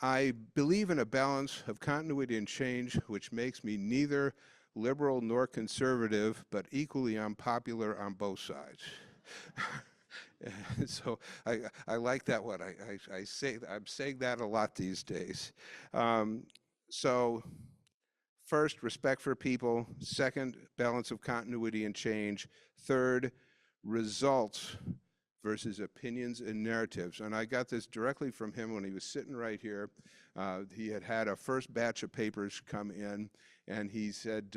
I believe in a balance of continuity and change, which makes me neither liberal nor conservative, but equally unpopular on both sides. So I like that one. I'm saying that a lot these days. So first, respect for people. Second, balance of continuity and change. Third, results versus opinions and narratives. And I got this directly from him when he was sitting right here. He had a first batch of papers come in, and he said,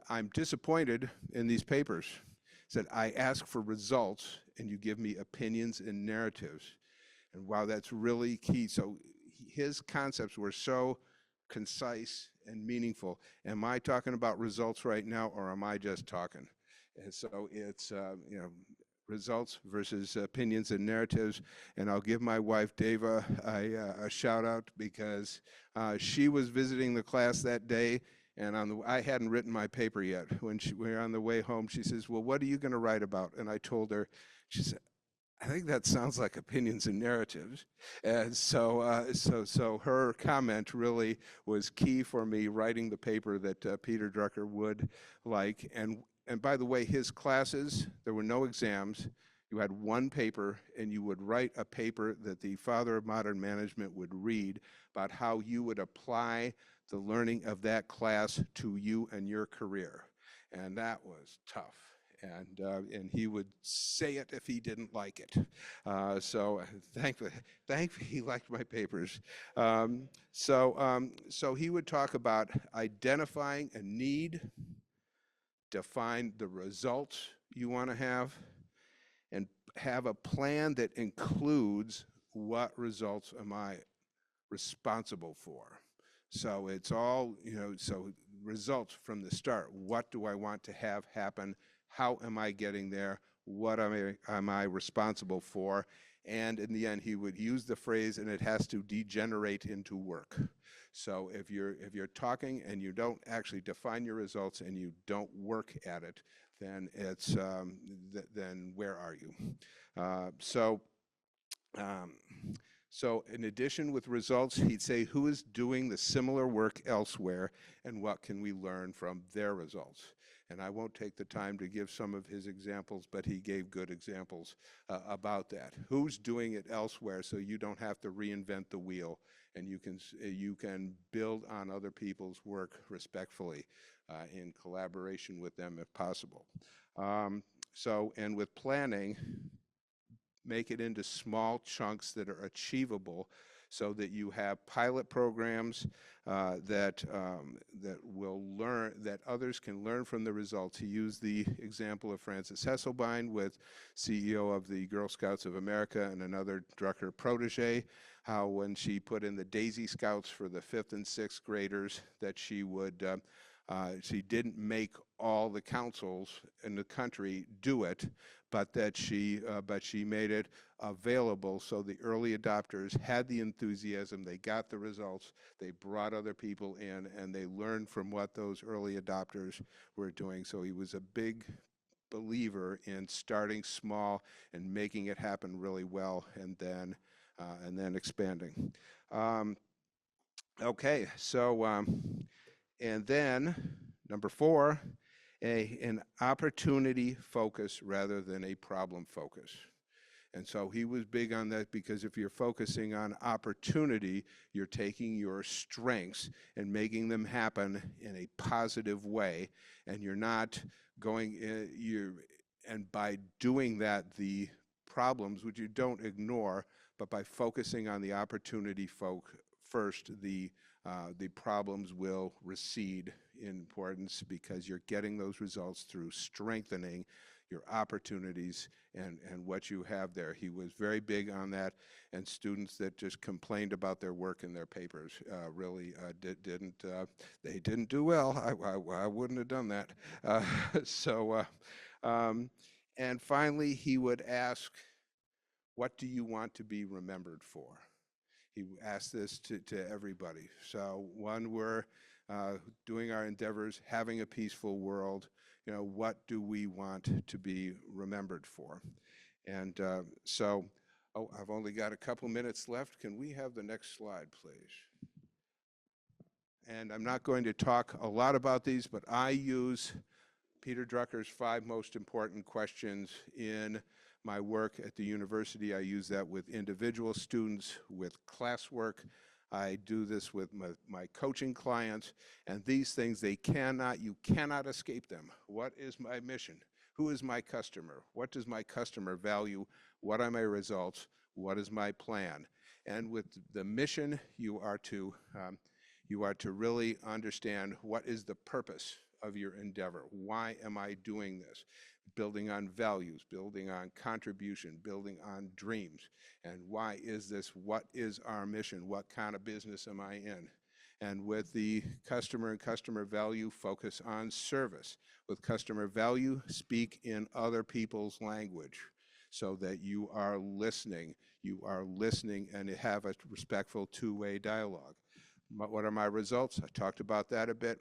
I'm disappointed in these papers. He said, I ask for results, and you give me opinions and narratives. And wow, that's really key. So his concepts were so concise and meaningful. Am I talking about results right now, or am I just talking? And so it's, results versus opinions and narratives. And I'll give my wife, Deva, a shout out, because she was visiting the class that day, and I hadn't written my paper yet. When we were on the way home, she says, well, what are you going to write about? And I told her, she said, I think that sounds like opinions and narratives. And so her comment really was key for me writing the paper that Peter Drucker would like. And by the way, his classes, there were no exams. You had one paper, and you would write a paper that the father of modern management would read about how you would apply the learning of that class to you and your career. And that was tough. And he would say it if he didn't like it. So thankfully he liked my papers. So he would talk about identifying a need, define the results you want to have, and have a plan that includes what results am I responsible for. So it's all, so results from the start. What do I want to have happen? How am I getting there? What am I responsible for? And in the end, he would use the phrase, and it has to degenerate into work. So if you're talking and you don't actually define your results and you don't work at it, then it's then where are you? So in addition with results, he'd say, who is doing the similar work elsewhere, and what can we learn from their results? And I won't take the time to give some of his examples, but he gave good examples about that. Who's doing it elsewhere, so you don't have to reinvent the wheel, and you can build on other people's work respectfully in collaboration with them if possible. And with planning, make it into small chunks that are achievable, so that you have pilot programs that others can learn from the results. He used the example of Frances Hesselbein, with CEO of the Girl Scouts of America and another Drucker protege, how when she put in the Daisy Scouts for the 5th and 6th graders, that she didn't make all the councils in the country do it, but that she made it available so the early adopters had the enthusiasm, they got the results, they brought other people in, and they learned from what those early adopters were doing. So he was a big believer in starting small and making it happen really well, and then expanding. Okay, so and then number 4, an opportunity focus rather than a problem focus. And so he was big on that, because if you're focusing on opportunity, you're taking your strengths and making them happen in a positive way, and you're not going, and by doing that, the problems, which you don't ignore, but by focusing on the opportunity first, the problems will recede in importance, because you're getting those results through strengthening your opportunities and what you have there. He was very big on that, and students that just complained about their work in their papers really didn't do well. I wouldn't have done that. And finally, he would ask, what do you want to be remembered for? He asked this to everybody. So when we're doing our endeavors, having a peaceful world, what do we want to be remembered for? And I've only got a couple minutes left. Can we have the next slide, please? And I'm not going to talk a lot about these, but I use Peter Drucker's 5 most important questions in my work at the university. I use that with individual students, with classwork. I do this with my coaching clients, and these things, you cannot escape them. What is my mission? Who is my customer? What does my customer value? What are my results? What is my plan? And with the mission, you are to really understand what is the purpose of your endeavor. Why am I doing this? Building on values, building on contribution, building on dreams. And why is this? What is our mission? What kind of business am I in? And with the customer and customer value, focus on service. With customer value, speak in other people's language, so that you are listening and have a respectful two-way dialogue. What are my results? I talked about that a bit.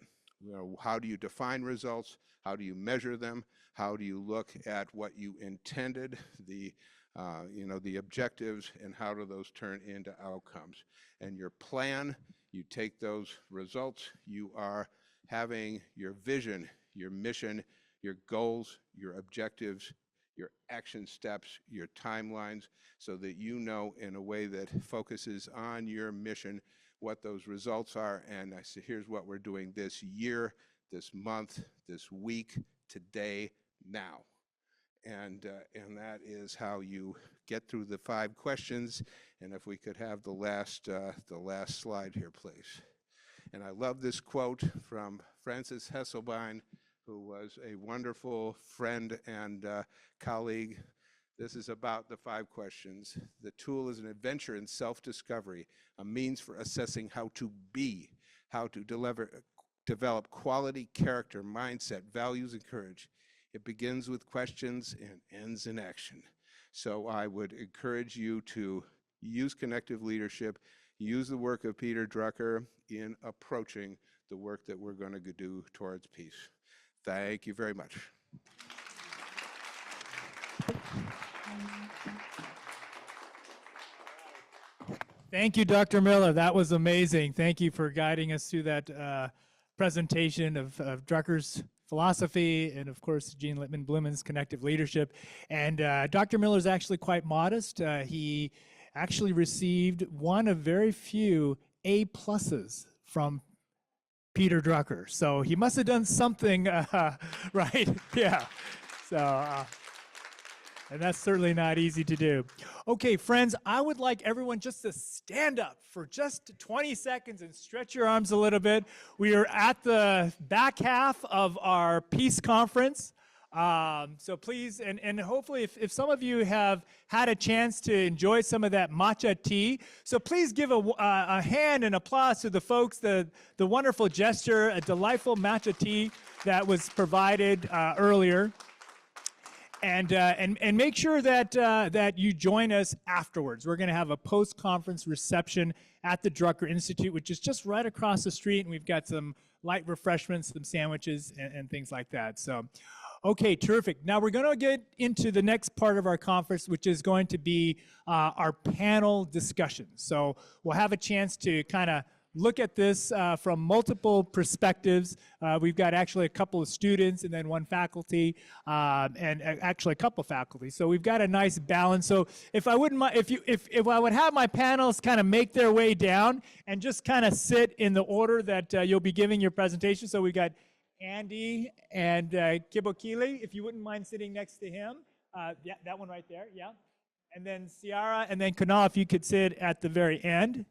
How do you define results? How do you measure them? How do you look at what you intended, the objectives, and how do those turn into outcomes? And your plan, you take those results, you are having your vision, your mission, your goals, your objectives, your action steps, your timelines, so that you know in a way that focuses on your mission what those results are. And I say, here's what we're doing this year, this month, this week, today, now. And that is how you get through the 5 questions. And if we could have the last slide here, please. And I love this quote from Frances Hesselbein, who was a wonderful friend and colleague. This is about the 5 questions. The tool is an adventure in self-discovery, a means for assessing how to be, how to develop quality, character, mindset, values, and courage. It begins with questions and ends in action. So I would encourage you to use connective leadership, use the work of Peter Drucker in approaching the work that we're going to do towards peace. Thank you very much. Thank you, Dr. Millar. That was amazing. Thank you for guiding us through that presentation of Drucker's philosophy and, of course, Jean Littman Blumen's connective leadership. And Dr. Millar is actually quite modest. He actually received one of very few A+ from Peter Drucker. So he must have done something right. Yeah. So, and that's certainly not easy to do. Okay, friends, I would like everyone just to stand up for just 20 seconds and stretch your arms a little bit. We are at the back half of our peace conference. So please, and hopefully if some of you have had a chance to enjoy some of that matcha tea, so please give a hand and applause to the folks, the wonderful gesture, a delightful matcha tea that was provided earlier. And make sure that that you join us afterwards. We're going to have a post-conference reception at the Drucker Institute, which is just right across the street, and we've got some light refreshments, some sandwiches, and things like that. So, okay, terrific. Now we're going to get into the next part of our conference, which is going to be our panel discussion. So we'll have a chance to kind of look at this from multiple perspectives. We've got actually a couple of students and then one faculty, and actually a couple of faculty. So we've got a nice balance. So if I wouldn't mind, if I would have my panelists kind of make their way down and just kind of sit in the order that you'll be giving your presentation. So we've got Andy and Kebokile, if you wouldn't mind sitting next to him. Yeah, that one right there, yeah. And then Ciara, and then Kunaal, if you could sit at the very end.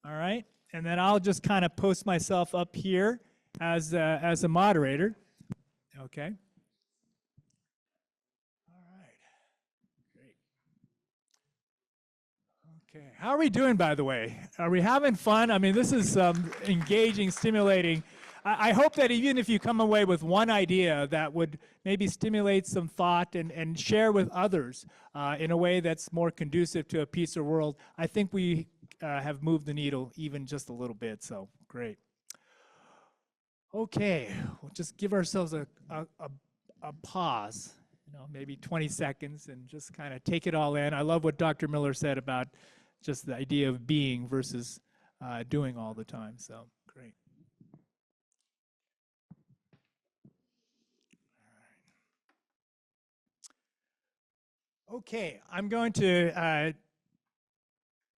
All right. And then I'll just kind of post myself up here as a moderator. Okay. All right. Great. Okay. How are we doing, by the way? Are we having fun? I mean, this is engaging, stimulating. I hope that even if you come away with one idea that would maybe stimulate some thought and share with others in a way that's more conducive to a peaceful world, I think we have moved the needle even just a little bit, so great. Okay, we'll just give ourselves a pause, maybe 20 seconds and just kind of take it all in. I love what Dr. Millar said about just the idea of being versus doing all the time, so great. Okay, I'm going to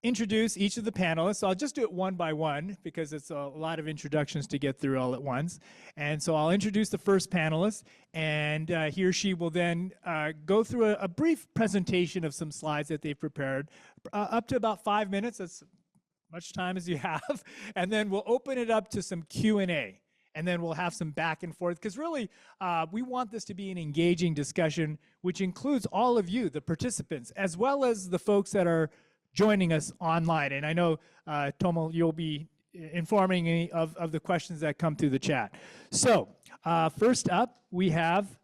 introduce each of the panelists. I'll just do it one by one because it's a lot of introductions to get through all at once. And so I'll introduce the first panelist, and he or she will then go through a brief presentation of some slides that they've prepared, up to about 5 minutes. That's much time as you have. And then we'll open it up to some Q&A. And then we'll have some back and forth, because really we want this to be an engaging discussion, which includes all of you, the participants, as well as the folks that are joining us online. And I know, Tomo, you'll be informing me of the questions that come through the chat. So first up, we have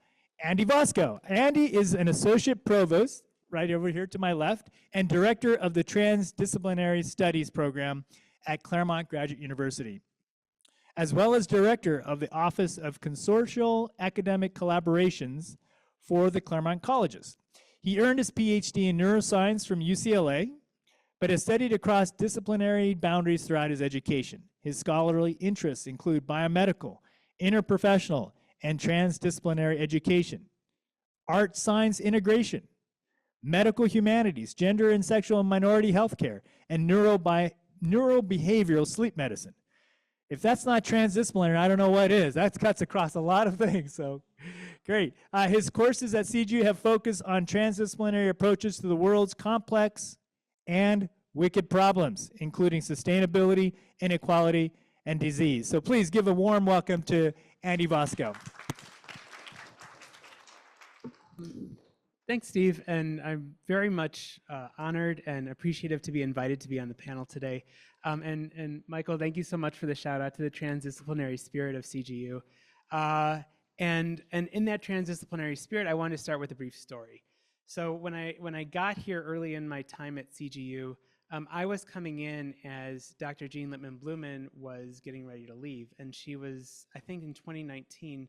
Andy Vosko. Andy is an associate provost, right over here to my left, and director of the Transdisciplinary Studies program at Claremont Graduate University, as well as director of the Office of Consortial Academic Collaborations for the Claremont Colleges. He earned his PhD in neuroscience from UCLA, but has studied across disciplinary boundaries throughout his education. His scholarly interests include biomedical, interprofessional, and transdisciplinary education, art science integration, medical humanities, gender and sexual and minority healthcare, and neurobehavioral sleep medicine. If that's not transdisciplinary, I don't know what is. That cuts across a lot of things, so great. His courses at CGU have focused on transdisciplinary approaches to the world's complex and wicked problems, including sustainability, inequality, and disease. So please give a warm welcome to Andy Vosko. Thanks, Steve, and I'm very much honored and appreciative to be invited to be on the panel today. And Michael, thank you so much for the shout out to the transdisciplinary spirit of CGU. And in that transdisciplinary spirit, I want to start with a brief story. So when I got here early in my time at CGU, I was coming in as Dr. Jean Lippman-Blumen was getting ready to leave, and she was, I think in 2019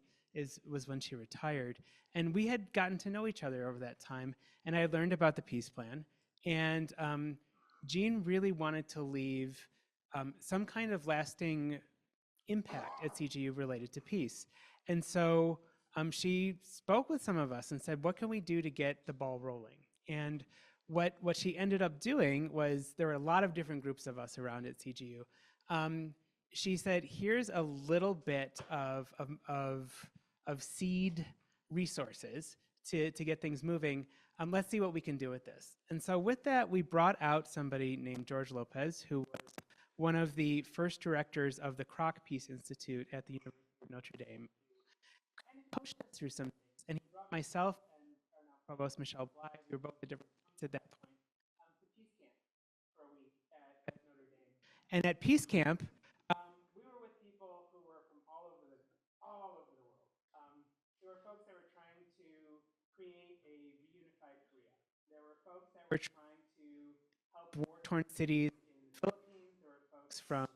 was when she retired. And we had gotten to know each other over that time, and I had learned about the peace plan. And Jean really wanted to leave some kind of lasting impact at CGU related to peace. And so she spoke with some of us and said, what can we do to get the ball rolling? And what she ended up doing was, there were a lot of different groups of us around at CGU. She said, here's a little bit of seed resources to get things moving. Let's see what we can do with this. And so with that, we brought out somebody named George Lopez, who was one of the first directors of the Kroc Peace Institute at the University of Notre Dame. Kind of pushed us through some things. And he brought myself and our now provost, Michelle Bligh, we were both at different points at that point, to Peace Camp for a week at Notre Dame. And at Peace Camp, we were with people who were from all over the world. There were folks that were trying to create a reunified Korea. There were folks that were trying to help war-torn cities in the Philippines. There were folks from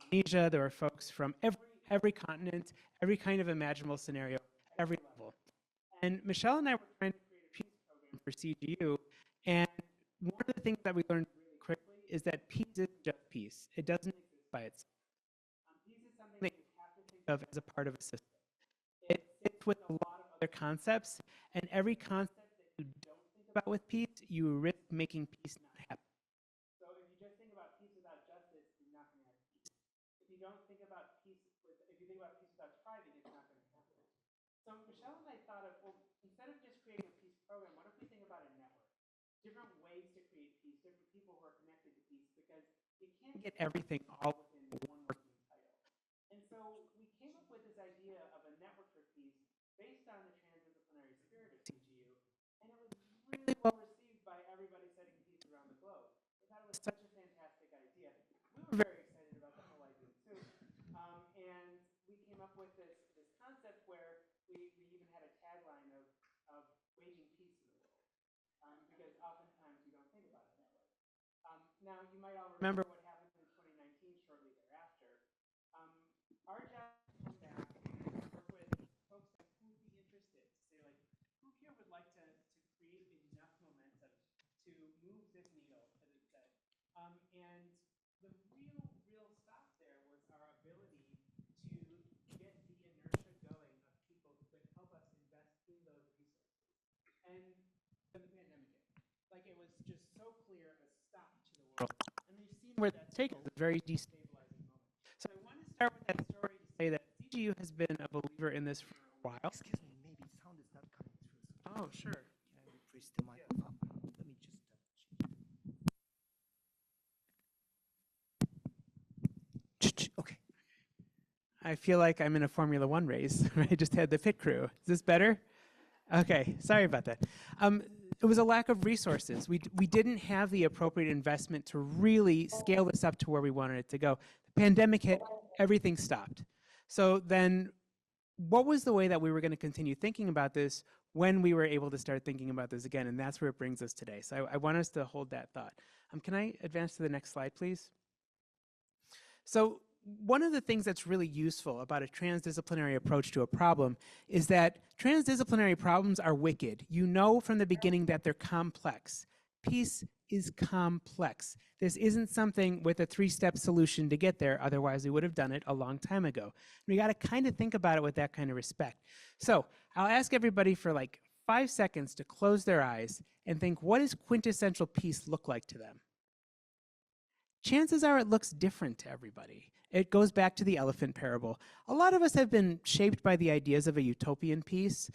Indonesia. There were folks from every continent, every kind of imaginable scenario, every level. And Michelle and I were trying to create a peace program for CGU. And one of the things that we learned really quickly is that peace isn't just peace. It doesn't exist by itself. Peace is something that you have to think of as a part of a system. It fits with a lot of other concepts, and every concept that you don't think about with peace, you risk making peace not happen. So if you just think about peace without justice, you're not going to have peace. If you don't think about peace, if you think about peace without striving, it's not going to happen. So Michelle and I thought of, well, instead of just creating a peace program, what if we think about a network? Different ways to create peace, different people who are connected to peace, because you can't get everything all within one working title. And so we came up with this idea of a network for peace based on the transdisciplinary spirit of CGU, and it was really well received by everybody studying peace around the globe. They thought it was such a fantastic idea. We were very excited about the whole idea too, and we came up with this concept where we even had a tagline of waging peace in the world, because oftentimes we don't think about it that way. Now, you might all remember what happened in 2019 shortly thereafter. Our job is to come back and work with folks like who would be interested, to say, like, who here would like to create enough momentum to move this needle, as it said. And the real stop there was our ability to get the inertia going of people who could help us invest in those resources. And then the pandemic hit. Like, it was just so clear a stop to the world. And we've seen where that's taken us, a very destabilizing moment. So I want to start with that story to say that CGU has been a believer in this for a while. Excuse me, maybe sound is not coming through. Oh, sure. Can I increase the microphone? Let me just okay. I feel like I'm in a Formula One race. I just had the pit crew. Is this better? Okay, sorry about that. It was a lack of resources. We didn't have the appropriate investment to really scale this up to where we wanted it to go. The pandemic hit, everything stopped. So then what was the way that we were going to continue thinking about this when we were able to start thinking about this again? And that's where it brings us today. So I want us to hold that thought. Can I advance to the next slide, please? So one of the things that's really useful about a transdisciplinary approach to a problem is that transdisciplinary problems are wicked. You know from the beginning that they're complex. Peace is complex. This isn't something with a three-step solution to get there, otherwise we would have done it a long time ago. We got to kind of think about it with that kind of respect. So I'll ask everybody for like 5 seconds to close their eyes and think, what does quintessential peace look like to them? Chances are it looks different to everybody. It goes back to the elephant parable. A lot of us have been shaped by the ideas of a utopian peace,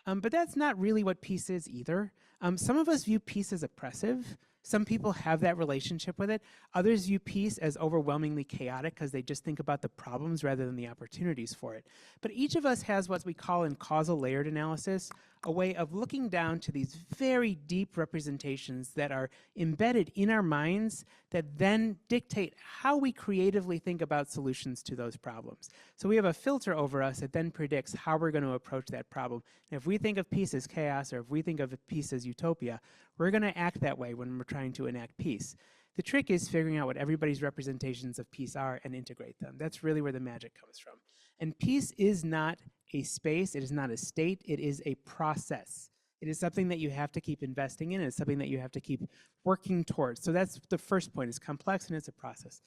but that's not really what peace is either. Some of us view peace as oppressive. Some people have that relationship with it. Others view peace as overwhelmingly chaotic because they just think about the problems rather than the opportunities for it. But each of us has what we call in causal layered analysis a way of looking down to these very deep representations that are embedded in our minds that then dictate how we creatively think about solutions to those problems. So we have a filter over us that then predicts how we're going to approach that problem. And if we think of peace as chaos, or if we think of peace as utopia, we're going to act that way when we're trying to enact peace. The trick is figuring out what everybody's representations of peace are and integrate them. That's really where the magic comes from. And peace is not a space, it is not a state, it is a process. It is something that you have to keep investing in, it's something that you have to keep working towards. So that's the first point, it's complex and it's a process.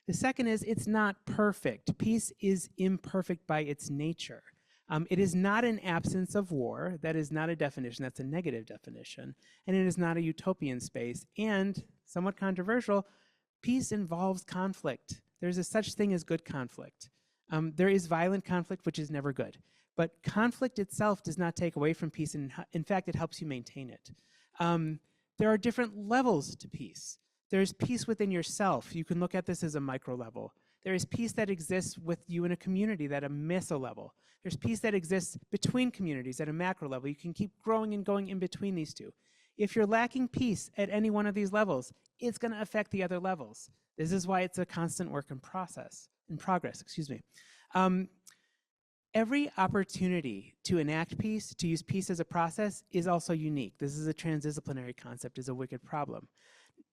The second is it's not perfect. Peace is imperfect by its nature. It is not an absence of war. That is not a definition. That's a negative definition. And it is not a utopian space. And, somewhat controversial, peace involves conflict. There's a such thing as good conflict. There is violent conflict, which is never good. But conflict itself does not take away from peace. And in fact, it helps you maintain it. There are different levels to peace. There's peace within yourself. You can look at this as a micro level. There is peace that exists with you in a community at a meso level. There's peace that exists between communities at a macro level. You can keep growing and going in between these two. If you're lacking peace at any one of these levels, it's going to affect the other levels. This is why it's a constant work in progress. Every opportunity to enact peace, to use peace as a process, is also unique. This is a transdisciplinary concept, is a wicked problem.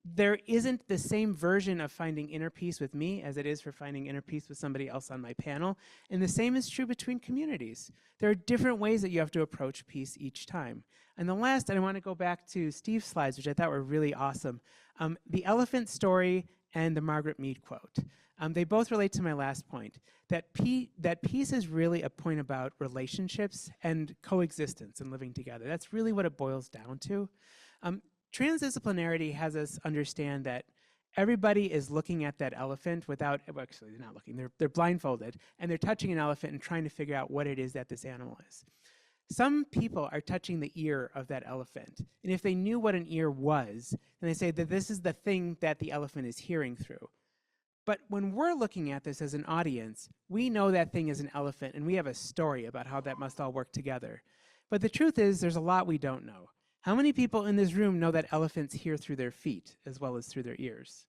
There isn't the same version of finding inner peace with me as it is for finding inner peace with somebody else on my panel. And the same is true between communities. There are different ways that you have to approach peace each time. And the last, and I want to go back to Steve's slides, which I thought were really awesome. The elephant story and the Margaret Mead quote. They both relate to my last point, that peace is really a point about relationships and coexistence and living together. That's really what it boils down to. Transdisciplinarity has us understand that everybody is looking at that elephant without, well, actually they're not looking, they're blindfolded, and they're touching an elephant and trying to figure out what it is that this animal is. Some people are touching the ear of that elephant, and if they knew what an ear was, then they say that this is the thing that the elephant is hearing through. But when we're looking at this as an audience, we know that thing is an elephant, and we have a story about how that must all work together. But the truth is, there's a lot we don't know. How many people in this room know that elephants hear through their feet as well as through their ears?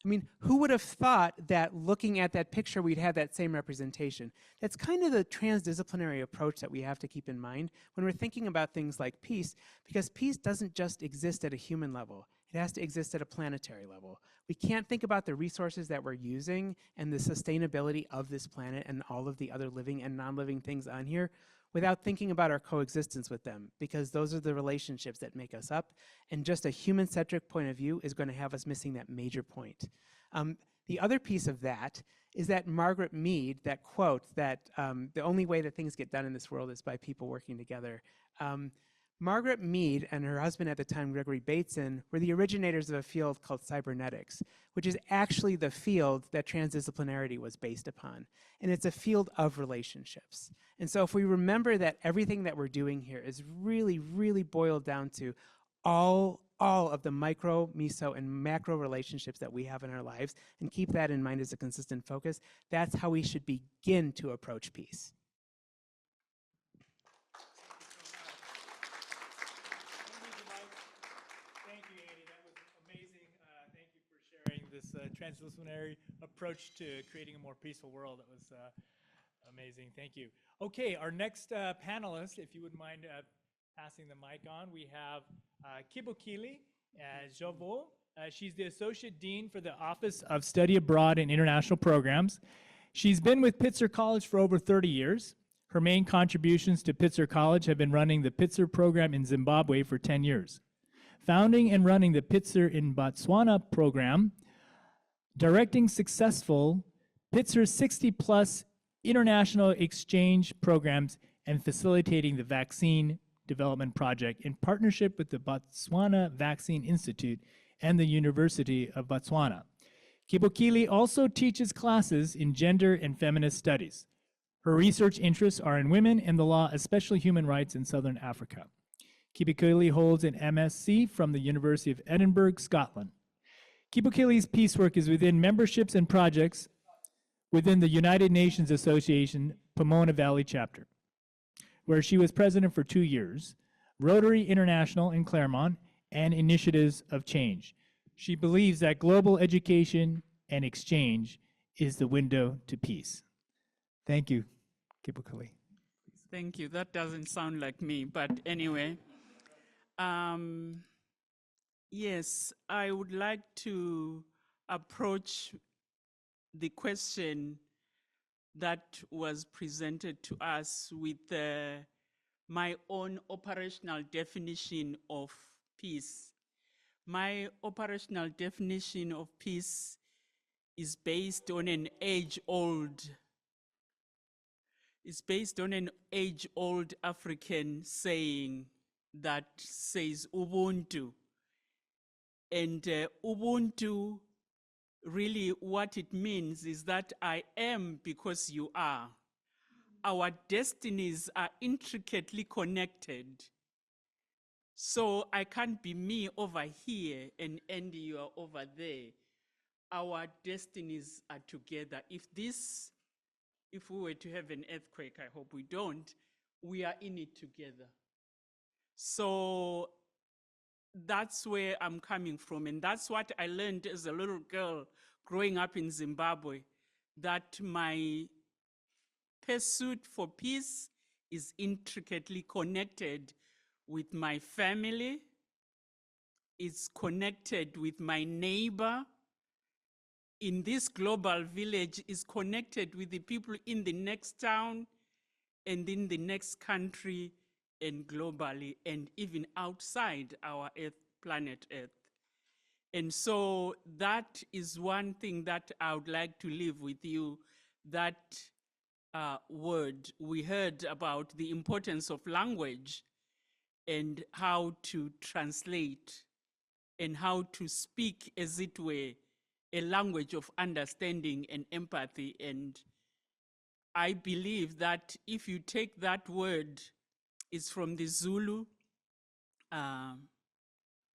I mean, who would have thought that looking at that picture, we'd have that same representation? That's kind of the transdisciplinary approach that we have to keep in mind when we're thinking about things like peace, because peace doesn't just exist at a human level. It has to exist at a planetary level. We can't think about the resources that we're using and the sustainability of this planet and all of the other living and non-living things on here without thinking about our coexistence with them, because those are the relationships that make us up, and just a human-centric point of view is going to have us missing that major point. The other piece of that is that Margaret Mead, that quote that the only way that things get done in this world is by people working together. Margaret Mead and her husband at the time, Gregory Bateson, were the originators of a field called cybernetics, which is actually the field that transdisciplinarity was based upon. And it's a field of relationships. And so if we remember that everything that we're doing here is really, really boiled down to all of the micro, meso, and macro relationships that we have in our lives, and keep that in mind as a consistent focus, that's how we should begin to approach peace. This transdisciplinary approach to creating a more peaceful world. That was amazing. Thank you. Okay, our next panelist, if you wouldn't mind passing the mic on, we have Kebokile Dengu-Zvobgo. She's the Associate Dean for the Office of Study Abroad and International Programs. She's been with Pitzer College for over 30 years. Her main contributions to Pitzer College have been running the Pitzer program in Zimbabwe for 10 years. Founding and running the Pitzer in Botswana program, directing successful Pitzer 60-plus international exchange programs, and facilitating the vaccine development project in partnership with the Botswana Vaccine Institute and the University of Botswana. Kebokile also teaches classes in gender and feminist studies. Her research interests are in women and the law, especially human rights in Southern Africa. Kebokile holds an MSc from the University of Edinburgh, Scotland. Kebokile's peace work is within memberships and projects within the United Nations Association Pomona Valley chapter. where she was president for 2 years, Rotary International in Claremont, and Initiatives of Change. She believes that global education and exchange is the window to peace. Thank you, Kebokile. Thank you. That doesn't sound like me, but anyway. Yes, I would like to approach the question that was presented to us with my own operational definition of peace. My operational definition of peace is based on an age-old African saying that says Ubuntu. And Ubuntu, really what it means is that I am because you are. Our destinies are intricately connected. So I can't be me over here and Andy, you are over there. Our destinies are together. If we were to have an earthquake, I hope we don't, we are in it together. So that's where I'm coming from. And that's what I learned as a little girl growing up in Zimbabwe, that my pursuit for peace is intricately connected with my family, it's connected with my neighbor, in this global village, is connected with the people in the next town and in the next country and globally and even outside our planet Earth. And so that is one thing that I would like to leave with you, that word. We heard about the importance of language and how to translate and how to speak, as it were, a language of understanding and empathy. And I believe that if you take that word, it's from the Zulu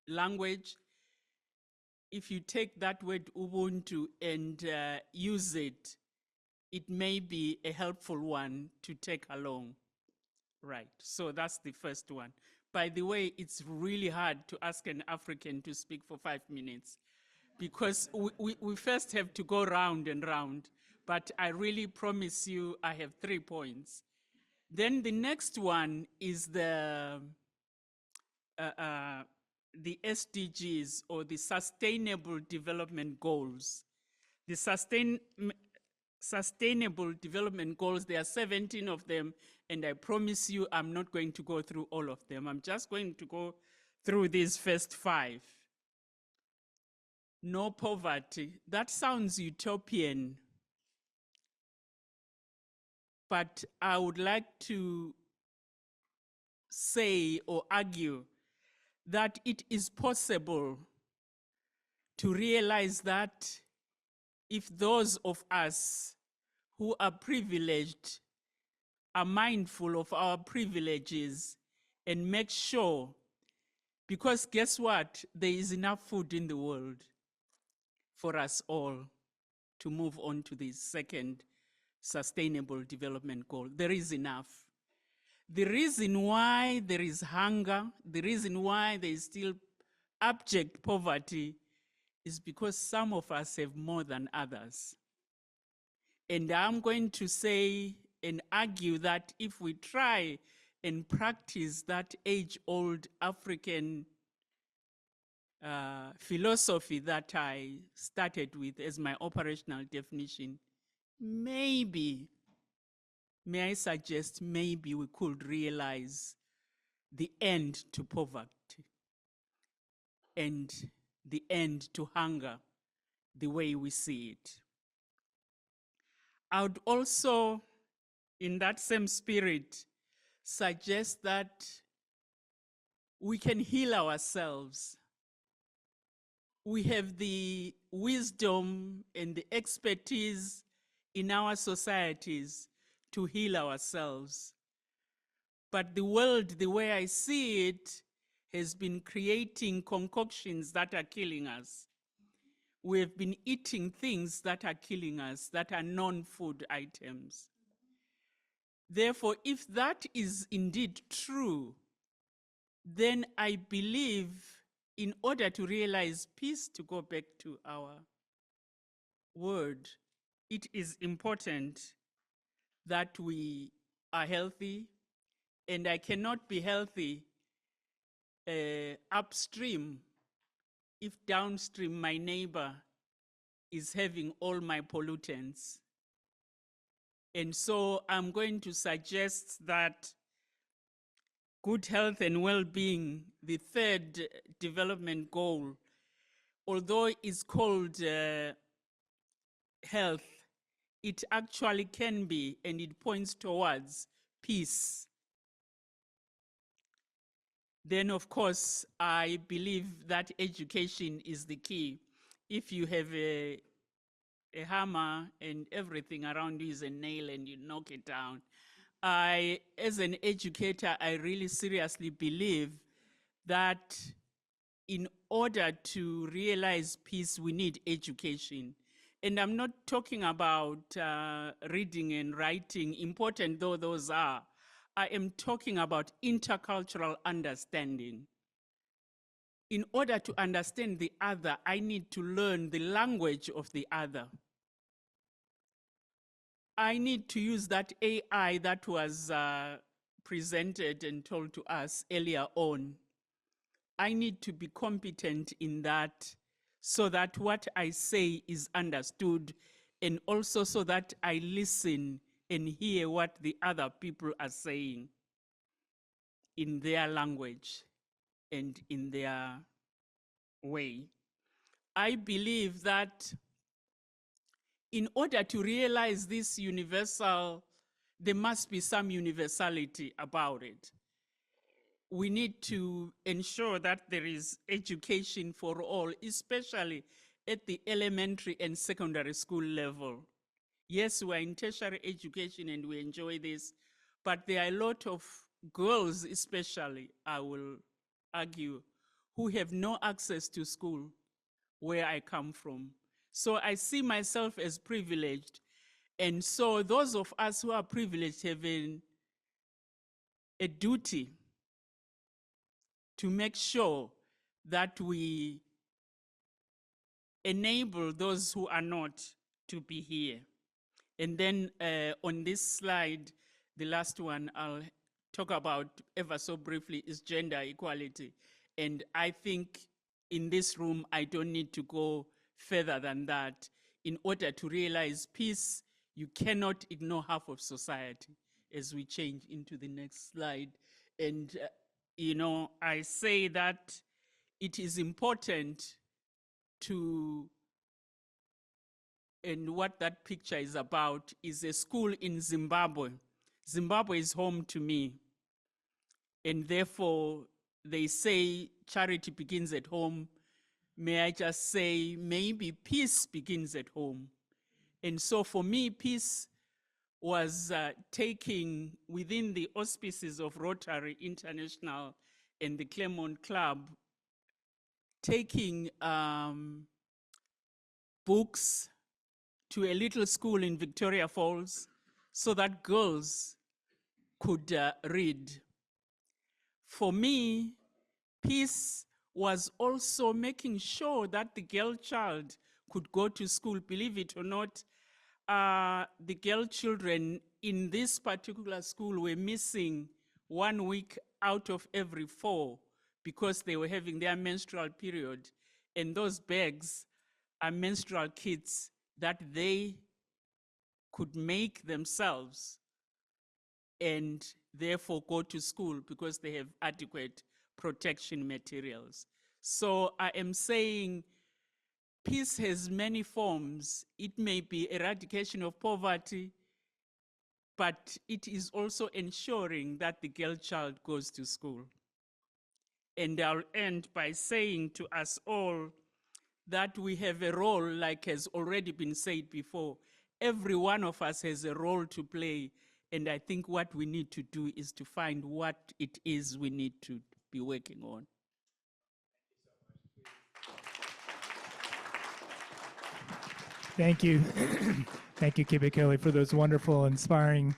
language. If you take that word Ubuntu and use it, it may be a helpful one to take along. Right, so that's the first one. By the way, it's really hard to ask an African to speak for 5 minutes because we first have to go round and round, but I really promise you I have 3 points. Then the next one is the SDGs, or the Sustainable Development Goals. The Sustainable Development Goals, there are 17 of them, and I promise you I'm not going to go through all of them. I'm just going to go through these first 5. No poverty. That sounds utopian, but I would like to say or argue that it is possible to realize that if those of us who are privileged are mindful of our privileges and make sure, because guess what? There is enough food in the world for us all to move on to the second Sustainable Development Goal. There is enough. The reason why there is hunger, the reason why there is still abject poverty is because some of us have more than others. And I'm going to say and argue that if we try and practice that age-old African philosophy that I started with as my operational definition, maybe, may I suggest, maybe we could realize the end to poverty and the end to hunger the way we see it. I would also, in that same spirit, suggest that we can heal ourselves. We have the wisdom and the expertise in our societies to heal ourselves. But the world, the way I see it, has been creating concoctions that are killing us. We have been eating things that are killing us, that are non-food items. Therefore, if that is indeed true, then I believe in order to realize peace, to go back to our word, it is important that we are healthy, and I cannot be healthy upstream if downstream my neighbor is having all my pollutants. And so I'm going to suggest that good health and well-being, the third development goal, although it's called health, it actually can be, and it points towards peace. Then, of course, I believe that education is the key. If you have a hammer and everything around you is a nail and you knock it down, as an educator, I really seriously believe that in order to realize peace, we need education. And I'm not talking about reading and writing, important though those are. I am talking about intercultural understanding. In order to understand the other, I need to learn the language of the other. I need to use that AI that was presented and told to us earlier on. I need to be competent in that so that what I say is understood, and also so that I listen and hear what the other people are saying in their language and in their way. I believe that in order to realize this universal, there must be some universality about it. We need to ensure that there is education for all, especially at the elementary and secondary school level. Yes, we're in tertiary education and we enjoy this, but there are a lot of girls, especially, I will argue, who have no access to school where I come from. So I see myself as privileged. And so those of us who are privileged have a duty to make sure that we enable those who are not to be here. And then on this slide, the last one I'll talk about ever so briefly is gender equality. And I think in this room, I don't need to go further than that. In order to realize peace, you cannot ignore half of society, as we change into the next slide. And you know, I say that it is important to, and what that picture is about is a school in Zimbabwe. Zimbabwe is home to me. And therefore, they say charity begins at home. May I just say, maybe peace begins at home. And so for me, peace was taking within the auspices of Rotary International and the Claremont Club, taking books to a little school in Victoria Falls so that girls could read. For me, peace was also making sure that the girl child could go to school. Believe it or not, the girl children in this particular school were missing 1 week out of every 4 because they were having their menstrual period. And those bags are menstrual kits that they could make themselves and therefore go to school because they have adequate protection materials. So I am saying peace has many forms. It may be eradication of poverty, but it is also ensuring that the girl child goes to school. And I'll end by saying to us all that we have a role, like has already been said before. Every one of us has a role to play. And I think what we need to do is to find what it is we need to be working on. Thank you. Thank you, Kebokile, for those wonderful, inspiring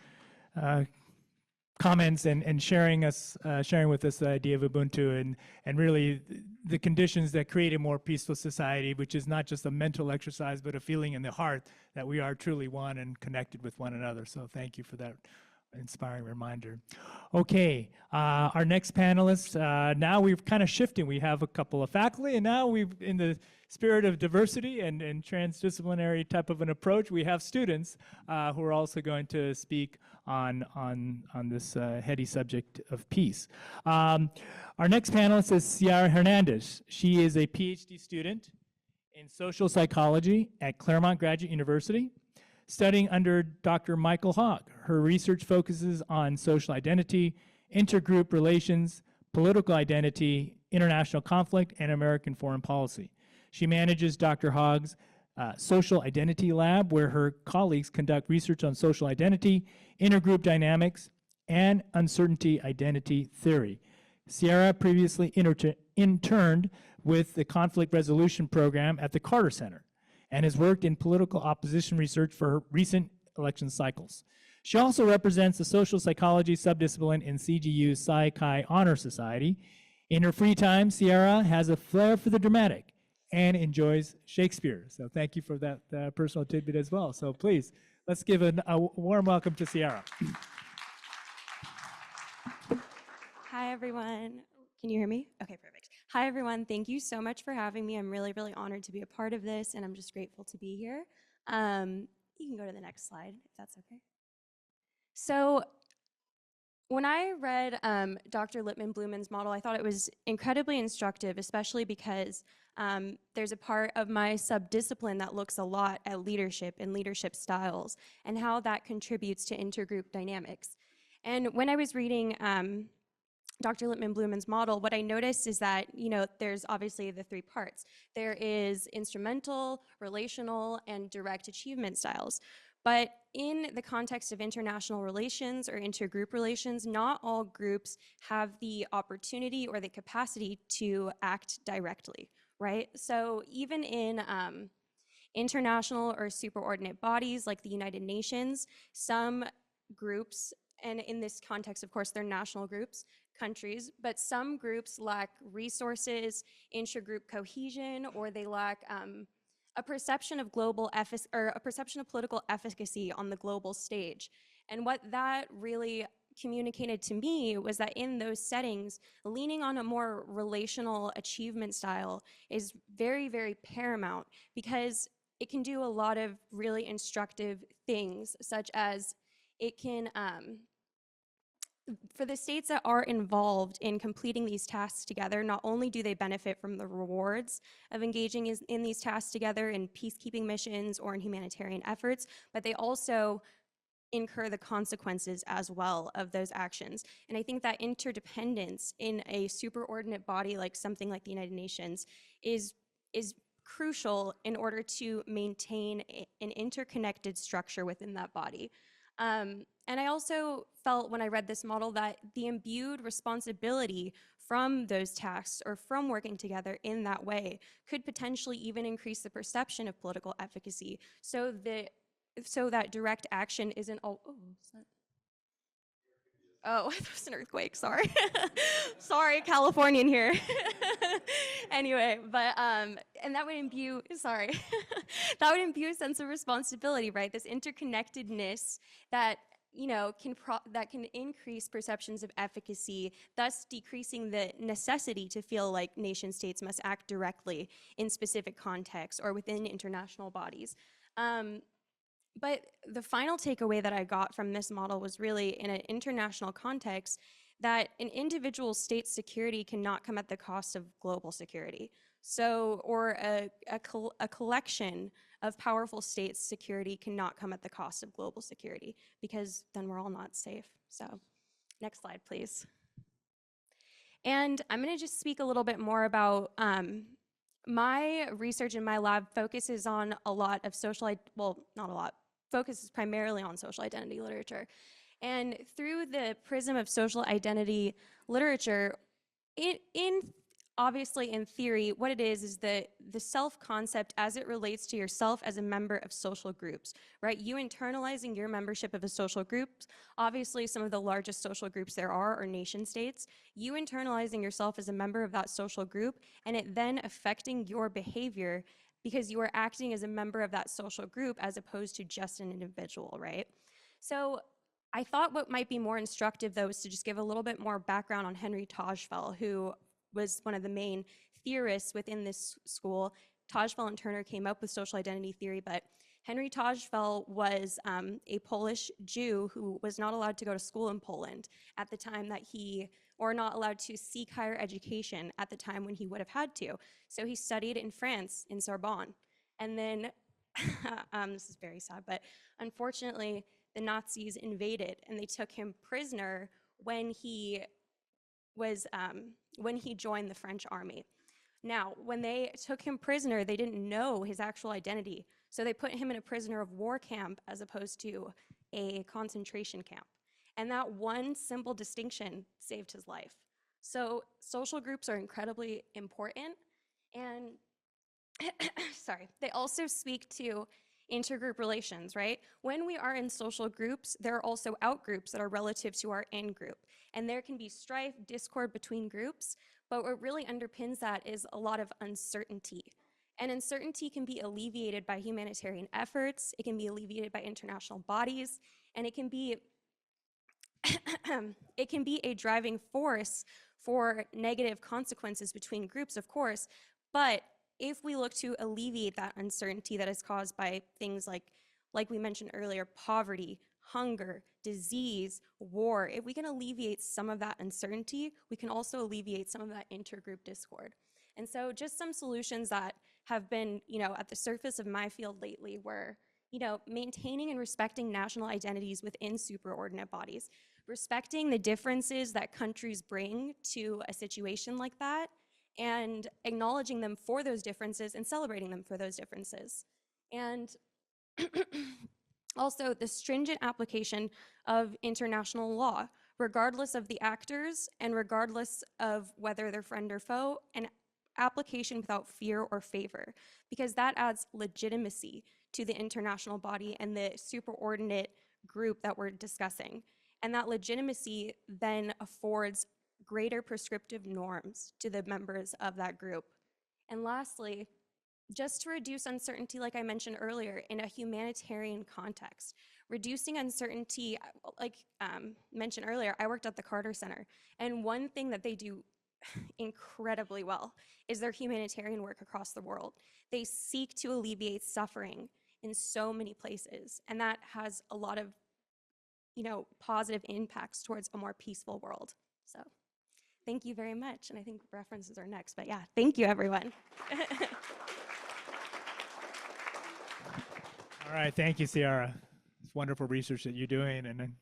comments and sharing with us the idea of Ubuntu and really the conditions that create a more peaceful society, which is not just a mental exercise, but a feeling in the heart that we are truly one and connected with one another. So thank you for that inspiring reminder. Okay, our next panelist, now we're kind of shifting. We have a couple of faculty, and now we've, in the spirit of diversity and transdisciplinary type of an approach, we have students who are also going to speak on this heady subject of peace. Our next panelist is Ciara Hernandez. She is a PhD student in social psychology at Claremont Graduate University, studying under Dr. Michael Hogg. Her research focuses on social identity, intergroup relations, political identity, international conflict, and American foreign policy. She manages Dr. Hogg's Social Identity Lab, where her colleagues conduct research on social identity, intergroup dynamics, and uncertainty identity theory. Ciara previously interned with the Conflict Resolution Program at the Carter Center and has worked in political opposition research for her recent election cycles. She also represents the social psychology subdiscipline in CGU's Psy-Chi Honor Society. In her free time, Ciara has a flair for the dramatic and enjoys Shakespeare. So thank you for that personal tidbit as well. So please, let's give a warm welcome to Ciara. Hi, everyone. Can you hear me? Okay, perfect. Hi, everyone. Thank you so much for having me. I'm really, really honored to be a part of this, and I'm just grateful to be here. You can go to the next slide, if that's okay. So when I read Dr. Lippmann-Blumen's model, I thought it was incredibly instructive, especially because there's a part of my subdiscipline that looks a lot at leadership and leadership styles and how that contributes to intergroup dynamics. And when I was reading Dr. Lippmann-Blumen's model, what I noticed is that, there's obviously the three parts. There is instrumental, relational, and direct achievement styles. But in the context of international relations or intergroup relations, not all groups have the opportunity or the capacity to act directly, right? So even in international or superordinate bodies like the United Nations, some groups, and in this context, of course, they're national groups, countries, but some groups lack resources, intragroup cohesion, or they lack a perception of political efficacy on the global stage. And what that really communicated to me was that in those settings, leaning on a more relational achievement style is very, very paramount, because it can do a lot of really instructive things, such as it can, for the states that are involved in completing these tasks together, not only do they benefit from the rewards of engaging in these tasks together in peacekeeping missions or in humanitarian efforts, but they also incur the consequences as well of those actions. And I think that interdependence in a superordinate body like something like the United Nations is crucial in order to maintain an interconnected structure within that body. And I also felt when I read this model that the imbued responsibility from those tasks or from working together in that way could potentially even increase the perception of political efficacy, so that direct action isn't all, oh, that was an earthquake, sorry. Sorry, Californian here. Anyway, but, and that would imbue, sorry. That would imbue a sense of responsibility, right? This interconnectedness that, that can increase perceptions of efficacy, thus decreasing the necessity to feel like nation states must act directly in specific contexts or within international bodies. But the final takeaway that I got from this model was really, in an international context, that an individual state's security cannot come at the cost of global security. So, or a collection of powerful states' security cannot come at the cost of global security, because then we're all not safe. So, next slide, please. And I'm going to just speak a little bit more about my research in my lab focuses on a lot of focuses primarily on social identity literature. And through the prism of social identity literature, obviously in theory, what it is the self concept as it relates to yourself as a member of social groups, right? You internalizing your membership of a social group, obviously some of the largest social groups there are nation states, you internalizing yourself as a member of that social group and it then affecting your behavior because you are acting as a member of that social group as opposed to just an individual, right? So I thought what might be more instructive though is to just give a little bit more background on Henry Tajfel, who was one of the main theorists within this school. Tajfel and Turner came up with social identity theory, but Henry Tajfel was a Polish Jew who was not allowed to go to school in Poland at the time that or not allowed to seek higher education at the time when he would have had to. So he studied in France, in Sorbonne. And then, this is very sad, but unfortunately, the Nazis invaded and they took him prisoner when he joined the French army. Now, when they took him prisoner, they didn't know his actual identity. So they put him in a prisoner of war camp as opposed to a concentration camp. And that one simple distinction saved his life. So social groups are incredibly important. And sorry, they also speak to intergroup relations, right? When we are in social groups, there are also outgroups that are relative to our in-group. And there can be strife, discord between groups, but what really underpins that is a lot of uncertainty. And uncertainty can be alleviated by humanitarian efforts, it can be alleviated by international bodies, and it can be a driving force for negative consequences between groups, of course, but if we look to alleviate that uncertainty that is caused by things like we mentioned earlier, poverty, hunger, disease, war, if we can alleviate some of that uncertainty, we can also alleviate some of that intergroup discord. And so just some solutions that have been, at the surface of my field lately were, maintaining and respecting national identities within superordinate bodies, respecting the differences that countries bring to a situation like that, and acknowledging them for those differences and celebrating them for those differences. And also the stringent application of international law, regardless of the actors and regardless of whether they're friend or foe, and application without fear or favor, because that adds legitimacy to the international body and the superordinate group that we're discussing. And that legitimacy then affords greater prescriptive norms to the members of that group. And lastly, just to reduce uncertainty, like I mentioned earlier, in a humanitarian context. Reducing uncertainty, like mentioned earlier, I worked at the Carter Center, and one thing that they do incredibly well is their humanitarian work across the world. They seek to alleviate suffering in so many places, and that has a lot of positive impacts towards a more peaceful world. So thank you very much, and I think references are next, but yeah, thank you everyone. All right, thank you, Ciara. It's wonderful research that you're doing, and I'm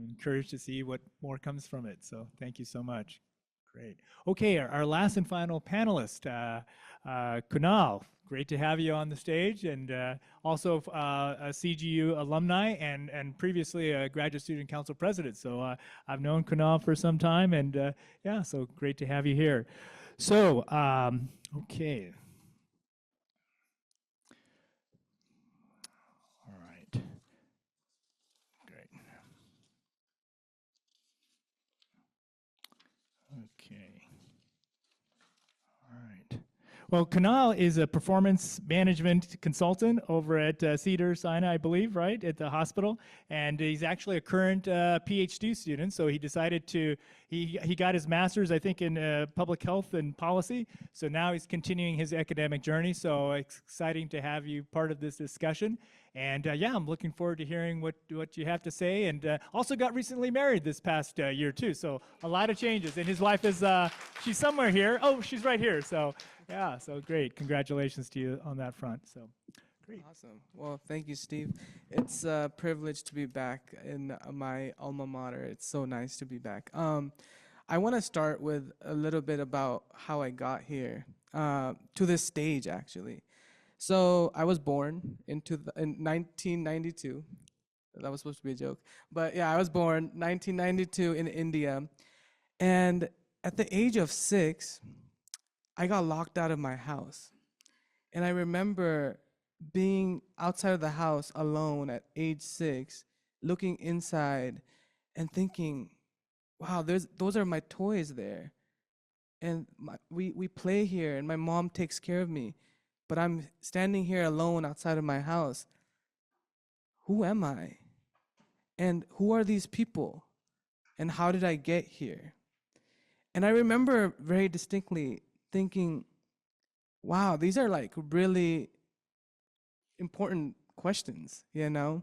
encouraged to see what more comes from it. So thank you so much. Great. Okay, our last and final panelist, Kunaal. Great to have you on the stage, and also a CGU alumni and previously a graduate student council president. So I've known Kunaal for some time, and yeah, so great to have you here. So, okay. All right. Great. Okay. All right. Well, Kunaal is a performance management consultant over at Cedars-Sinai, I believe, right, at the hospital. And he's actually a current PhD student. So he decided he got his master's, I think, in public health and policy. So now he's continuing his academic journey. So it's exciting to have you part of this discussion. And yeah, I'm looking forward to hearing what you have to say. And also got recently married this past year, too. So a lot of changes. And his wife is, she's somewhere here. Oh, she's right here. So yeah, so great. Congratulations to you on that front. So great. Awesome. Well, thank you, Steve. It's a privilege to be back in my alma mater. It's so nice to be back. I want to start with a little bit about how I got here, to this stage, actually. So I was born in 1992. That was supposed to be a joke. But yeah, I was born 1992 in India. And at the age of 6, I got locked out of my house. And I remember being outside of the house alone at age 6, looking inside and thinking, wow, those are my toys there. And we play here and my mom takes care of me. But I'm standing here alone outside of my house. Who am I? And who are these people? And how did I get here? And I remember very distinctly thinking, wow, these are like really important questions, you know?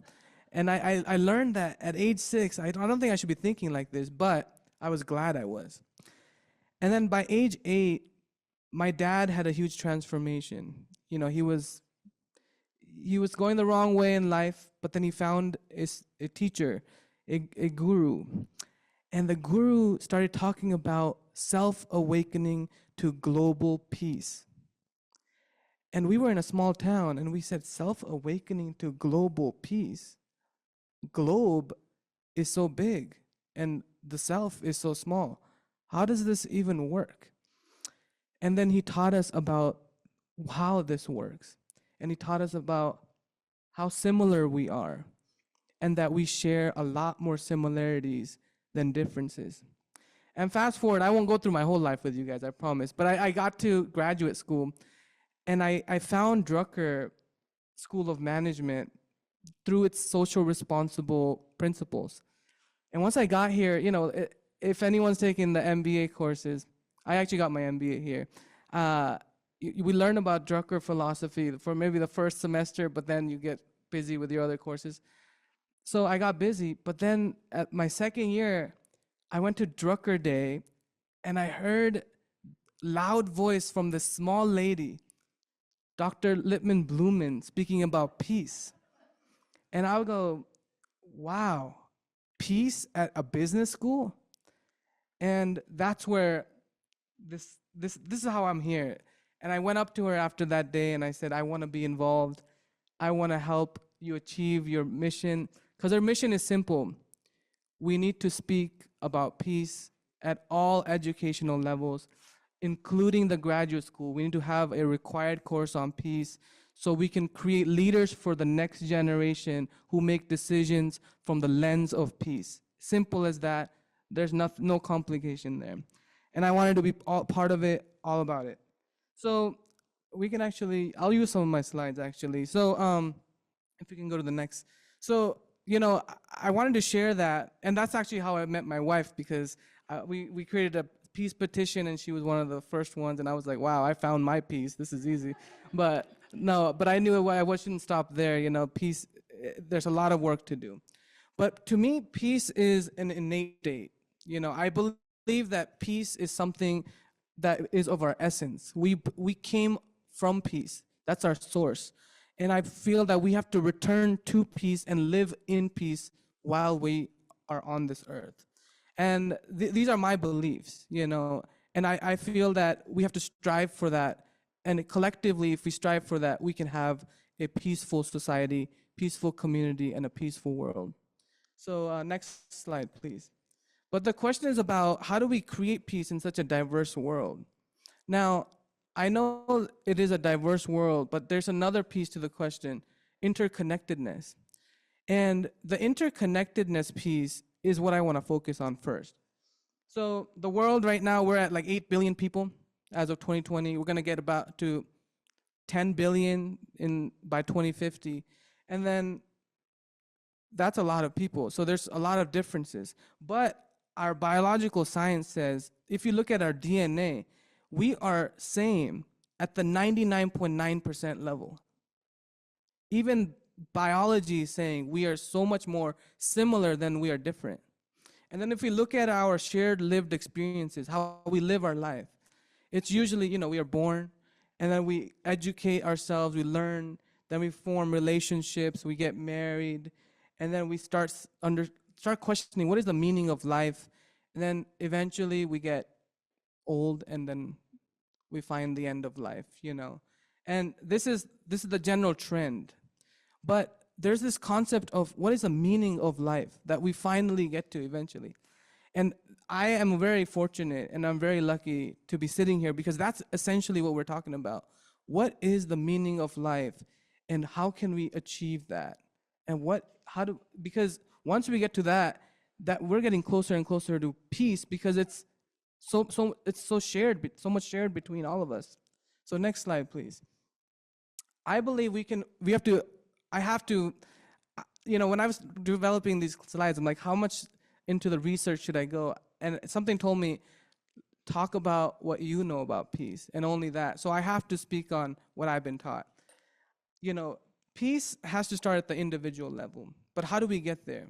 And I learned that at age 6, I don't think I should be thinking like this, but I was glad I was. And then by age 8, my dad had a huge transformation. You know, he was going the wrong way in life, but then he found a teacher, a guru. And the guru started talking about self-awakening to global peace. And we were in a small town, and we said, self-awakening to global peace. Globe is so big, and the self is so small. How does this even work? And then he taught us about how this works. And he taught us about how similar we are, and that we share a lot more similarities than differences. And fast forward, I won't go through my whole life with you guys, I promise, but I got to graduate school, and I found Drucker School of Management through its social responsible principles. And once I got here, you know, if anyone's taking the MBA courses, I actually got my MBA here. We learn about Drucker philosophy for maybe the first semester, but then you get busy with your other courses. So I got busy, but then at my second year, I went to Drucker Day, and I heard loud voice from this small lady, Dr. Lippman Blumen, speaking about peace. And I would go, wow, peace at a business school? And that's where this is how I'm here. And I went up to her after that day and I said, I want to be involved. I want to help you achieve your mission. Because our mission is simple. We need to speak about peace at all educational levels, including the graduate school. We need to have a required course on peace so we can create leaders for the next generation who make decisions from the lens of peace. Simple as that. There's no complication there. And I wanted to be all part of it, all about it. So we can actually, I'll use some of my slides actually. So if we can go to the next. So, you know, I wanted to share that, and that's actually how I met my wife, because we created a peace petition and she was one of the first ones, and I was like, wow, I found my peace, this is easy. But no, but I knew I shouldn't stop there, you know, peace, there's a lot of work to do. But to me, peace is an innate state. You know, I believe that peace is something that is of our essence. We came from peace, that's our source. And I feel that we have to return to peace and live in peace while we are on this earth. And these are my beliefs, you know, and I feel that we have to strive for that. And collectively, if we strive for that, we can have a peaceful society, peaceful community, and a peaceful world. So next slide, please. But the question is about how do we create peace in such a diverse world? Now, I know it is a diverse world, but there's another piece to the question, interconnectedness. And the interconnectedness piece is what I want to focus on first. So the world right now, we're at like 8 billion people as of 2020. We're going to get about to 10 billion by 2050. And then that's a lot of people. So there's a lot of differences. But our biological science says, if you look at our DNA, we are same at the 99.9% level. Even biology is saying we are so much more similar than we are different. And then if we look at our shared lived experiences, how we live our life, it's usually, you know, we are born, and then we educate ourselves, we learn, then we form relationships, we get married, and then we start questioning what is the meaning of life, and then eventually we get old, and then we find the end of life, you know. And this is the general trend. But there's this concept of what is the meaning of life that we finally get to eventually. And I am very fortunate and I'm very lucky to be sitting here because that's essentially what we're talking about. What is the meaning of life and how can we achieve that? And because once we get to that we're getting closer and closer to peace because it's so much shared between all of us. So next slide, please. I believe I have to, when I was developing these slides, I'm like, how much into the research should I go? And something told me, talk about what you know about peace and only that. So I have to speak on what I've been taught. Peace has to start at the individual level, but how do we get there?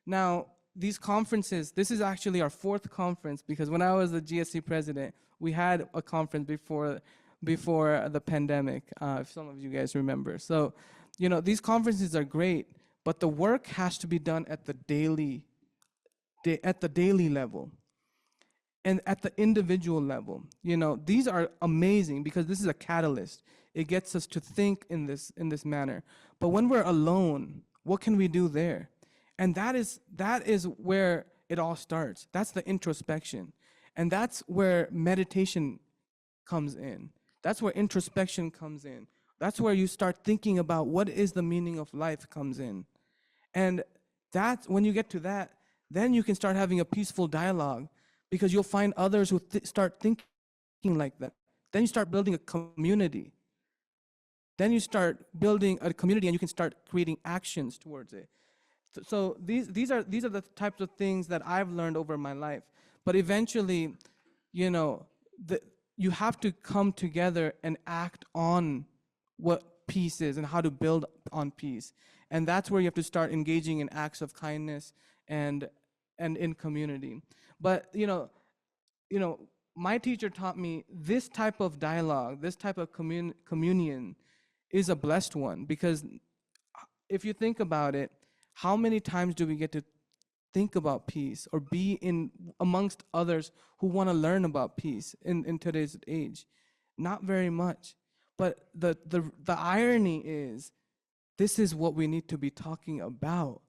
Now, these conferences, this is actually our 4th conference because when I was the GSC president, we had a conference before the pandemic, if some of you guys remember. So, these conferences are great, but the work has to be done at the daily level and at the individual level. These are amazing because this is a catalyst. It gets us to think in this manner. But when we're alone, what can we do there? And that is where it all starts. That's the introspection. And that's where meditation comes in. That's where introspection comes in. That's where you start thinking about what is the meaning of life comes in. And that's when you get to that, then you can start having a peaceful dialogue because you'll find others who start thinking like that. Then you start building a community. Then you start building a community and you can start creating actions towards it. So these are the types of things that I've learned over my life. But eventually, you have to come together and act on what peace is and how to build on peace. And that's where you have to start engaging in acts of kindness and in community. But my teacher taught me this type of dialogue, this type of communion is a blessed one, because if you think about it, how many times do we get to think about peace or be in amongst others who want to learn about peace in today's age? Not very much. But the irony is, this is what we need to be talking about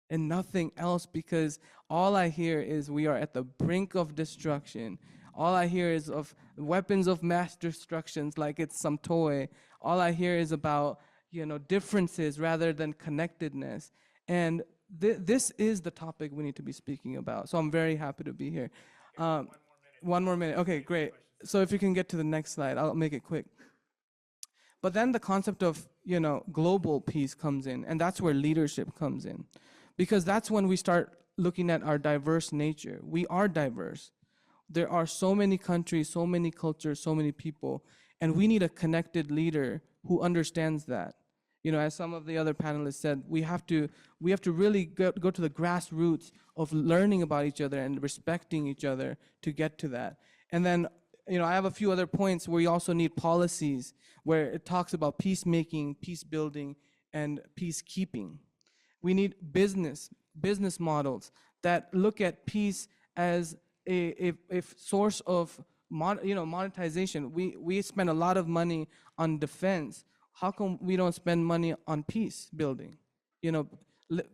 and nothing else, because all I hear is we are at the brink of destruction. All I hear is of weapons of mass destructions like it's some toy. All I hear is about differences rather than connectedness. And this is the topic we need to be speaking about. So I'm very happy to be here. One more minute. Okay, great. So if you can get to the next slide, I'll make it quick. But then the concept of global peace comes in, and that's where leadership comes in, because that's when we start looking at our diverse nature. We are diverse. There are so many countries, so many cultures, so many people, and we need a connected leader who understands that. As some of the other panelists said, we have to really go to the grassroots of learning about each other and respecting each other to get to that. And then, I have a few other points where you also need policies where it talks about peacemaking, peace building, and peacekeeping. We need business models that look at peace as a source of monetization. We spend a lot of money on defense. How come we don't spend money on peace building?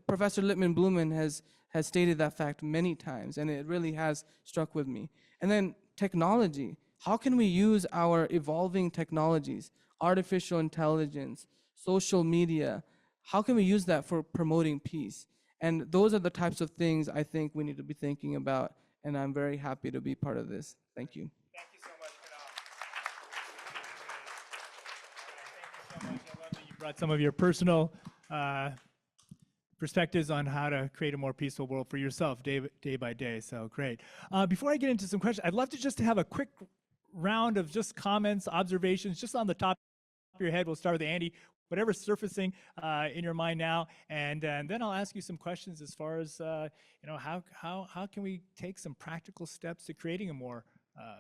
Professor Lippmann-Blumen has stated that fact many times, and it really has struck with me. And then technology. How can we use our evolving technologies, artificial intelligence, social media? How can we use that for promoting peace? And those are the types of things I think we need to be thinking about, and I'm very happy to be part of this. Thank you. Thank you so much, Kunaal. Thank you so much. I love that you brought some of your personal perspectives on how to create a more peaceful world for yourself day by day. So great. Before I get into some questions, I'd love to just have a quick round of just comments, observations, just on the top of your head. We'll start with Andy. Whatever's surfacing in your mind now, and then I'll ask you some questions as far as how can we take some practical steps to creating a more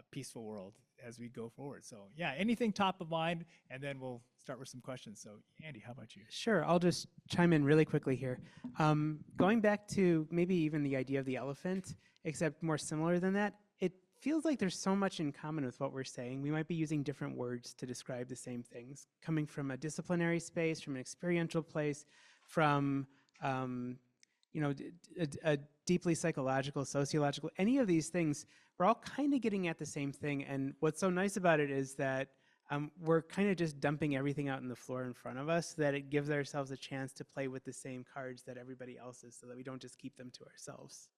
peaceful world as we go forward. So yeah, anything top of mind, and then we'll start with some questions. So Andy, how about you? Sure, I'll just chime in really quickly here. Going back to maybe even the idea of the elephant, except more similar than that, it feels like there's so much in common with what we're saying. We might be using different words to describe the same things, coming from a disciplinary space, from an experiential place, from a deeply psychological, sociological, any of these things, we're all kind of getting at the same thing. And what's so nice about it is that we're kind of just dumping everything out on the floor in front of us, so that it gives ourselves a chance to play with the same cards that everybody else is, so that we don't just keep them to ourselves.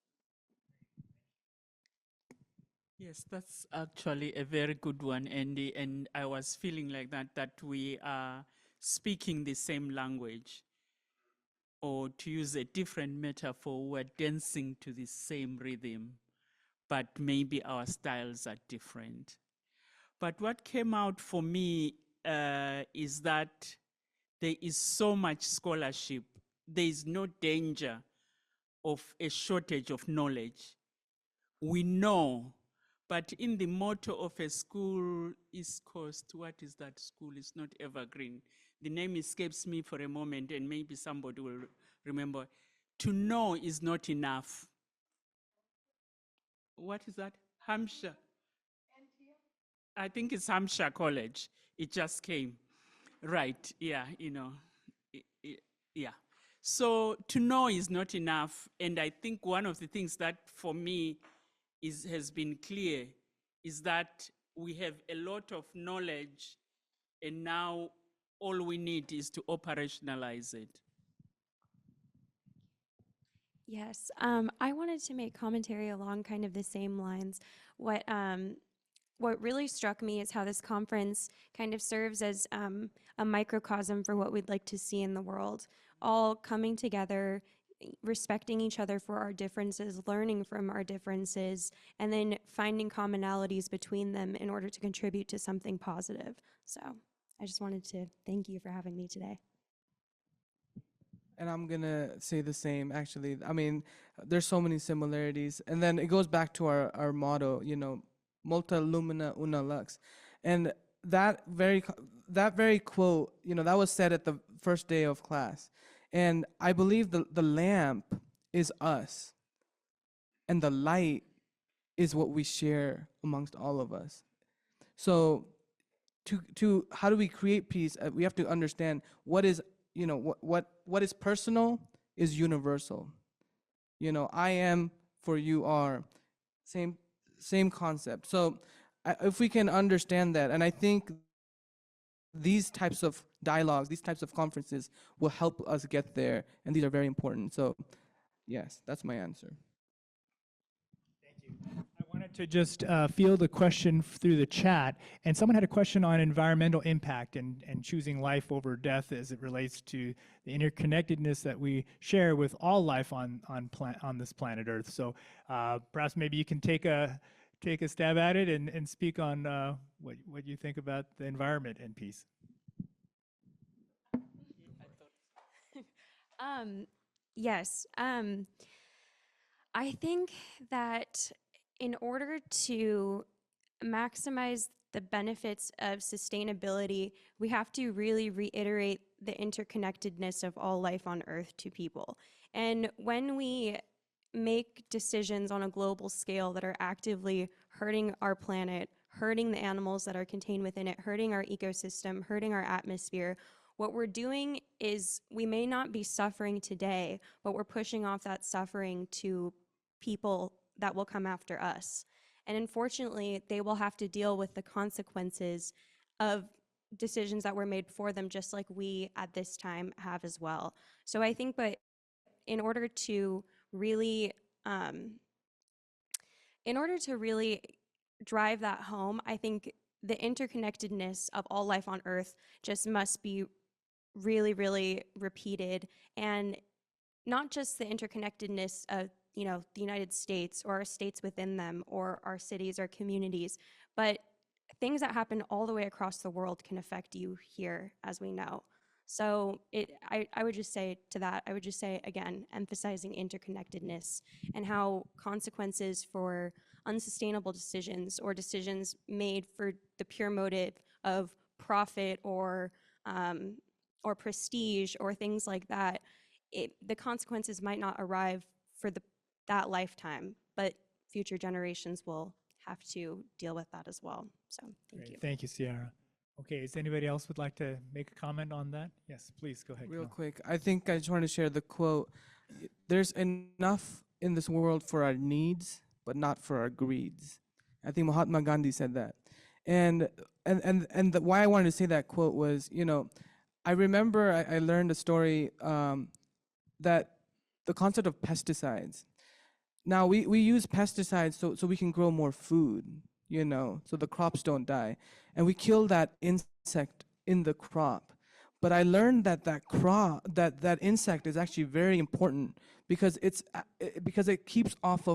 Yes, that's actually a very good one, Andy. And I was feeling like that we are speaking the same language, or to use a different metaphor, we're dancing to the same rhythm, but maybe our styles are different. But what came out for me is that there is so much scholarship. There is no danger of a shortage of knowledge. We know, but in the motto of a school, East Coast, what is that school? It's not Evergreen. The name escapes me for a moment, and maybe somebody will remember. To know is not enough. What is that? Hampshire. I think it's Hampshire College. It just came. Right, yeah, yeah. So to know is not enough. And I think one of the things that for me has been clear is that we have a lot of knowledge, and now all we need is to operationalize it. Yes, I wanted to make commentary along kind of the same lines. What really struck me is how this conference kind of serves as a microcosm for what we'd like to see in the world, all coming together, respecting each other for our differences, learning from our differences, and then finding commonalities between them in order to contribute to something positive. So I just wanted to thank you for having me today. And I'm gonna say the same, actually. I mean, there's so many similarities. And then it goes back to our motto, multa lumina una lux. And that very quote, that was said at the first day of class. And I believe the lamp is us, and the light is what we share amongst all of us. So to how do we create peace? We have to understand what is what is personal is universal. I am for you are, same concept. So if we can understand that, and I think these types of dialogues, these types of conferences will help us get there, and these are very important. So yes, that's my answer. I wanted to just field a question through the chat, and someone had a question on environmental impact and choosing life over death as it relates to the interconnectedness that we share with all life on this planet Earth. So perhaps maybe you can take a stab at it and speak on what you think about the environment and peace. Yes. I think that in order to maximize the benefits of sustainability, we have to really reiterate the interconnectedness of all life on Earth to people. And when we make decisions on a global scale that are actively hurting our planet, hurting the animals that are contained within it, hurting our ecosystem, hurting our atmosphere, what we're doing is we may not be suffering today, but we're pushing off that suffering to people that will come after us. And unfortunately, they will have to deal with the consequences of decisions that were made for them, just like we at this time have as well. So I think, but in order to really drive that home, I think the interconnectedness of all life on Earth just must be really, really repeated, and not just the interconnectedness of the United States or our states within them or our cities or communities, but things that happen all the way across the world can affect you here, as we know. So I would just say to that, I would just say again, emphasizing interconnectedness and how consequences for unsustainable decisions or decisions made for the pure motive of profit or prestige or things like that, the consequences might not arrive for that lifetime, but future generations will have to deal with that as well. So thank you. Thank you, Ciara. Okay, is anybody else would like to make a comment on that? Yes, please go ahead. Real Kunaal. quick, I think I just want to share the quote. there's enough in this world for our needs, but not for our greeds. I think Mahatma Gandhi said that. And why I wanted to say that quote was, you know, I remember I learned a story that the concept of pesticides. Now we use pesticides so we can grow more food, you know, so the crops don't die. And we kill that insect in the crop. But I learned that that insect is actually very important because it keeps off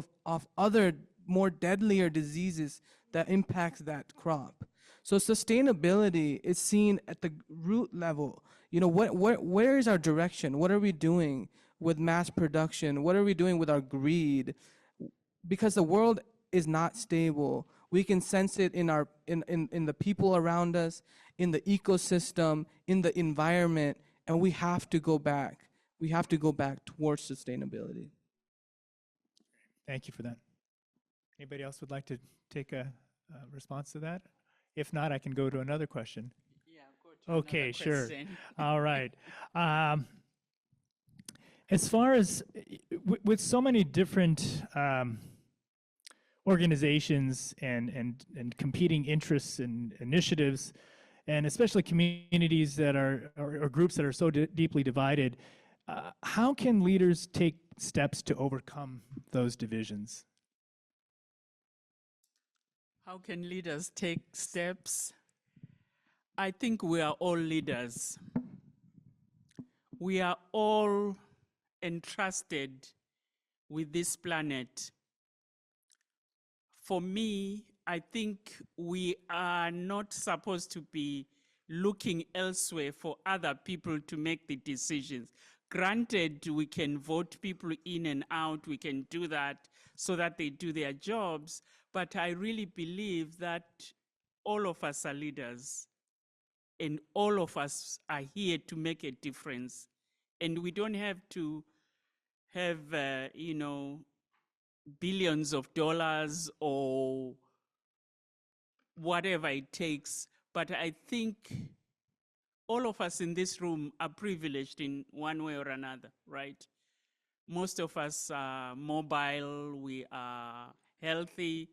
other more deadlier diseases that impacts that crop. So sustainability is seen at the root level. You know, where is our direction? What are we doing with mass production? What are we doing with our greed? Because the world is not stable. We can sense it in the people around us, in the ecosystem, in the environment, and we have to go back. We have to go back towards sustainability. Thank you for that. Anybody else would like to take a response to that? If not, I can go to another question. Yeah, go to Okay, another sure. question. All right. As far as with so many different organizations and competing interests and initiatives, and especially communities that are or groups that are so deeply divided, how can leaders take steps to overcome those divisions? How can leaders take steps? I think we are all leaders. We are all entrusted with this planet. For me, I think we are not supposed to be looking elsewhere for other people to make the decisions. Granted, we can vote people in and out, we can do that so that they do their jobs, but I really believe that all of us are leaders and all of us are here to make a difference. And we don't have to have, you know, billions of dollars or whatever it takes. But I think all of us in this room are privileged in one way or another, right? Most of us are mobile, we are healthy.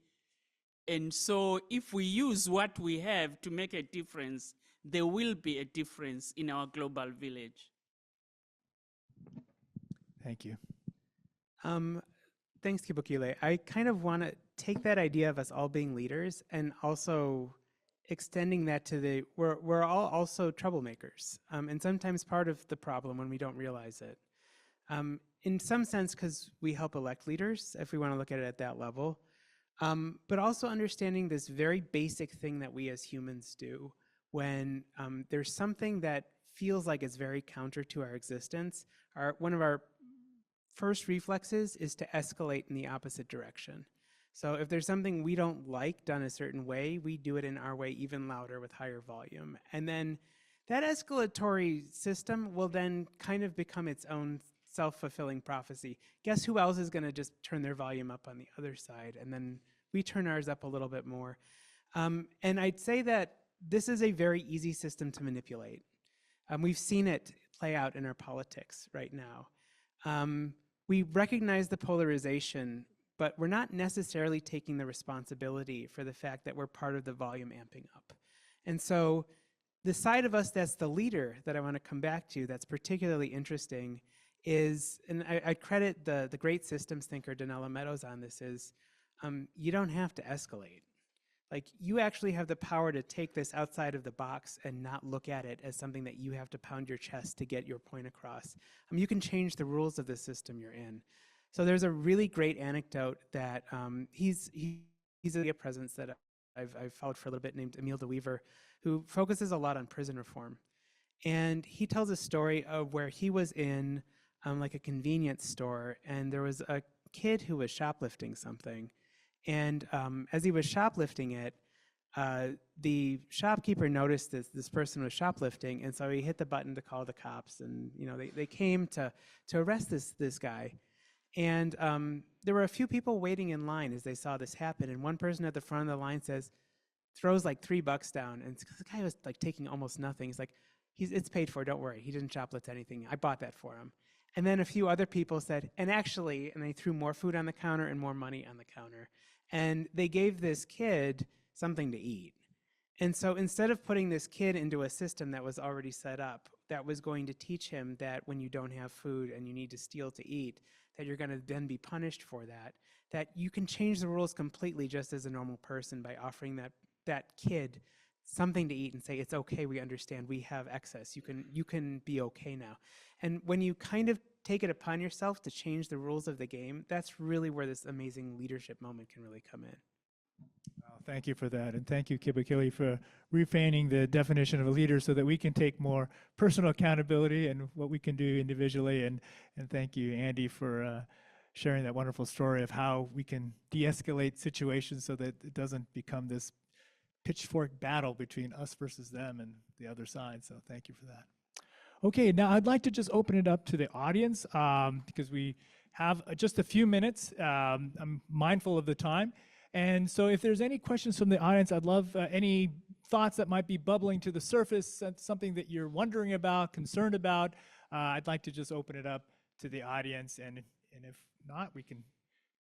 And so if we use what we have to make a difference, there will be a difference in our global village. Thank you. Thanks, Kebokile. I kind of want to take that idea of us all being leaders and also extending that to we're all also troublemakers, and sometimes part of the problem when we don't realize it. In some sense, because we help elect leaders, if we want to look at it at that level, but also understanding this very basic thing that we as humans do when there's something that feels like it's very counter to our existence. One of our first reflexes is to escalate in the opposite direction. So if there's something we don't like done a certain way, we do it in our way even louder with higher volume. And then that escalatory system will then kind of become its own self-fulfilling prophecy. Guess who else is going to just turn their volume up on the other side? And then we turn ours up a little bit more. And I'd say that this is a very easy system to manipulate. We've seen it play out in our politics right now. We recognize the polarization, but we're not necessarily taking the responsibility for the fact that we're part of the volume amping up. And so the side of us that's the leader that I want to come back to that's particularly interesting is, and I credit the great systems thinker Donella Meadows on this, is you don't have to escalate. Like, you actually have the power to take this outside of the box and not look at it as something that you have to pound your chest to get your point across. You can change the rules of the system you're in. So there's a really great anecdote that he's a presence that I've followed for a little bit named Emile de Weaver, who focuses a lot on prison reform. And he tells a story of where he was in like a convenience store, and there was a kid who was shoplifting something. And as he was shoplifting it, the shopkeeper noticed this person was shoplifting, and so he hit the button to call the cops, and they came to arrest this guy. And there were a few people waiting in line as they saw this happen, and one person at the front of the line throws like $3 down, and the guy was like taking almost nothing. He's like, it's paid for, don't worry. He didn't shoplift anything. I bought that for him. And then a few other people said, and actually, and they threw more food on the counter and more money on the counter. And they gave this kid something to eat. And so instead of putting this kid into a system that was already set up, that was going to teach him that when you don't have food and you need to steal to eat, that you're going to then be punished for that, that you can change the rules completely just as a normal person by offering that kid something to eat and say, it's okay, we understand, we have excess, you can be okay now. And when you kind of take it upon yourself to change the rules of the game, that's really where this amazing leadership moment can really come in. Well, thank you for that. And thank you, Kebokile, for reframing the definition of a leader so that we can take more personal accountability and what we can do individually. And thank you, Andy, for sharing that wonderful story of how we can de-escalate situations so that it doesn't become this pitchfork battle between us versus them and the other side. So thank you for that. Okay, now I'd like to just open it up to the audience because we have just a few minutes. I'm mindful of the time. And so if there's any questions from the audience, I'd love any thoughts that might be bubbling to the surface, something that you're wondering about, concerned about. I'd like to just open it up to the audience. And if not, we can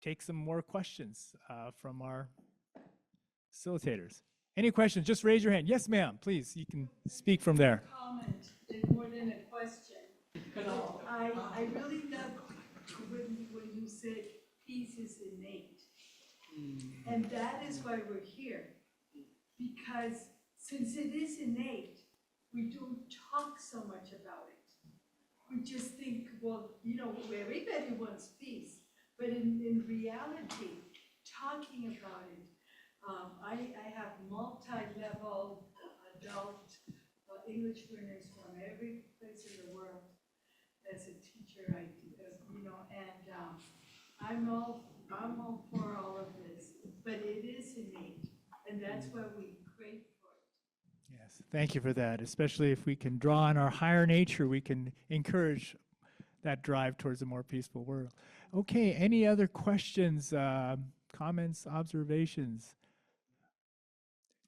take some more questions from our facilitators. Any questions? Just raise your hand. Yes, ma'am, please. You can speak from there. Comment more than a question. I really love when you said peace is innate. And that is why we're here. Because since it is innate, we don't talk so much about it. We just think, well, you know, everybody wants peace. But in reality, talking about it, I have multi-level adult English learners from every place in the world. As a teacher, you know, and I'm all for all of this, but it is innate, and that's why we crave for it. Yes, thank you for that. Especially if we can draw on our higher nature, we can encourage that drive towards a more peaceful world. Okay, any other questions, comments, observations?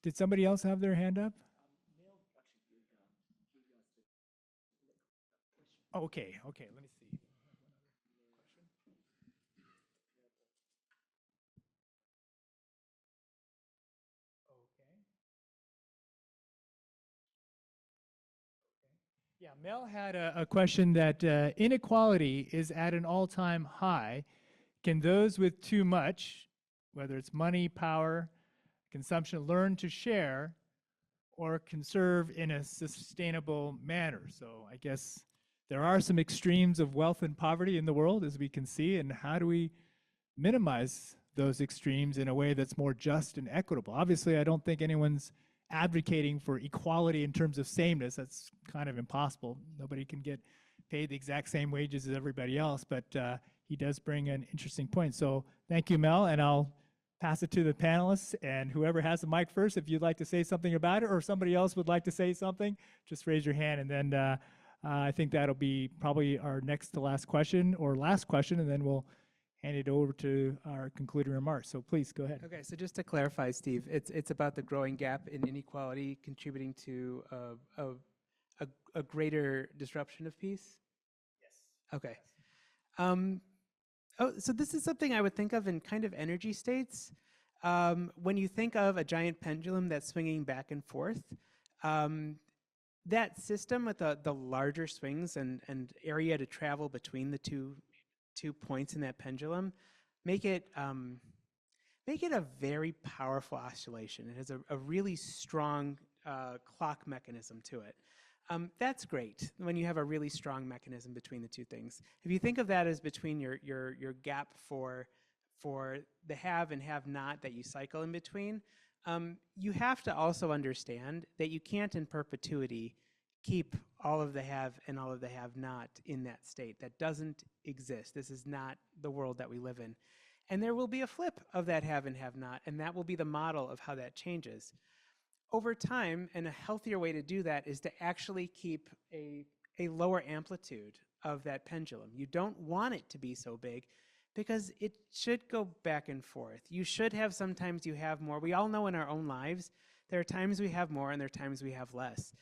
Did somebody else have their hand up? Okay, let me see. Yeah, Mel had a question that inequality is at an all-time high. Can those with too much, whether it's money, power, consumption, learn to share or conserve in a sustainable manner? So I guess there are some extremes of wealth and poverty in the world, as we can see, and how do we minimize those extremes in a way that's more just and equitable? Obviously, I don't think anyone's advocating for equality in terms of sameness. That's kind of impossible. Nobody can get paid the exact same wages as everybody else, but he does bring an interesting point. So thank you, Mel, and I'll pass it to the panelists, and whoever has the mic first, if you'd like to say something about it or somebody else would like to say something, just raise your hand, and then I think that'll be probably our next to last question, or last question, and then we'll hand it over to our concluding remarks. So please go ahead. Okay, so just to clarify, Steve, it's about the growing gap in inequality contributing to a greater disruption of peace? Yes. Okay. So this is something I would think of in kind of energy states. When you think of a giant pendulum that's swinging back and forth, that system with the larger swings and area to travel between the two points in that pendulum make it a very powerful oscillation. It has a really strong clock mechanism to it. That's great when you have a really strong mechanism between the two things. If you think of that as between your gap for the have and have not that you cycle in between, you have to also understand that you can't in perpetuity keep all of the have and all of the have not in that state. That doesn't exist. This is not the world that we live in. And there will be a flip of that have and have not, and that will be the model of how that changes. Over time, and a healthier way to do that is to actually keep a lower amplitude of that pendulum. You don't want it to be so big because it should go back and forth. You should have, sometimes you have more. We all know in our own lives, there are times we have more and there are times we have less.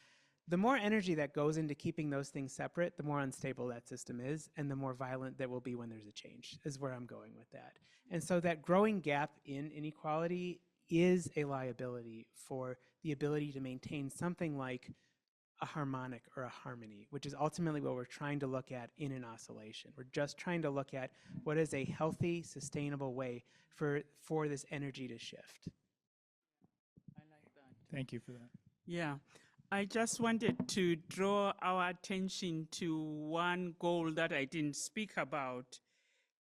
the more energy that goes into keeping those things separate, the more unstable that system is, and the more violent that will be when there's a change, is where I'm going with that. And so that growing gap in inequality is a liability for the ability to maintain something like a harmonic or a harmony, which is ultimately what we're trying to look at in an oscillation. We're just trying to look at what is a healthy, sustainable way for this energy to shift. I like that. Thank you for that. Yeah, I just wanted to draw our attention to one goal that I didn't speak about: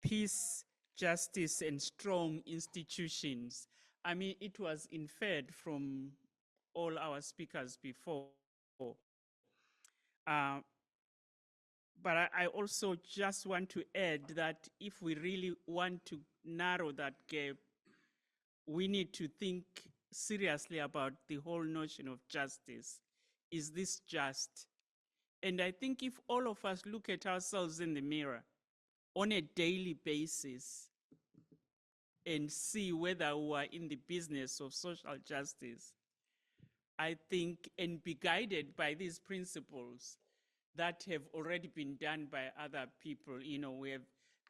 peace, justice, and strong institutions. I mean, it was inferred from all our speakers before. But I also just want to add that if we really want to narrow that gap, we need to think seriously about the whole notion of justice. Is this just? And I think if all of us look at ourselves in the mirror on a daily basis and see whether we are in the business of social justice, I think, and be guided by these principles that have already been done by other people. You know, we have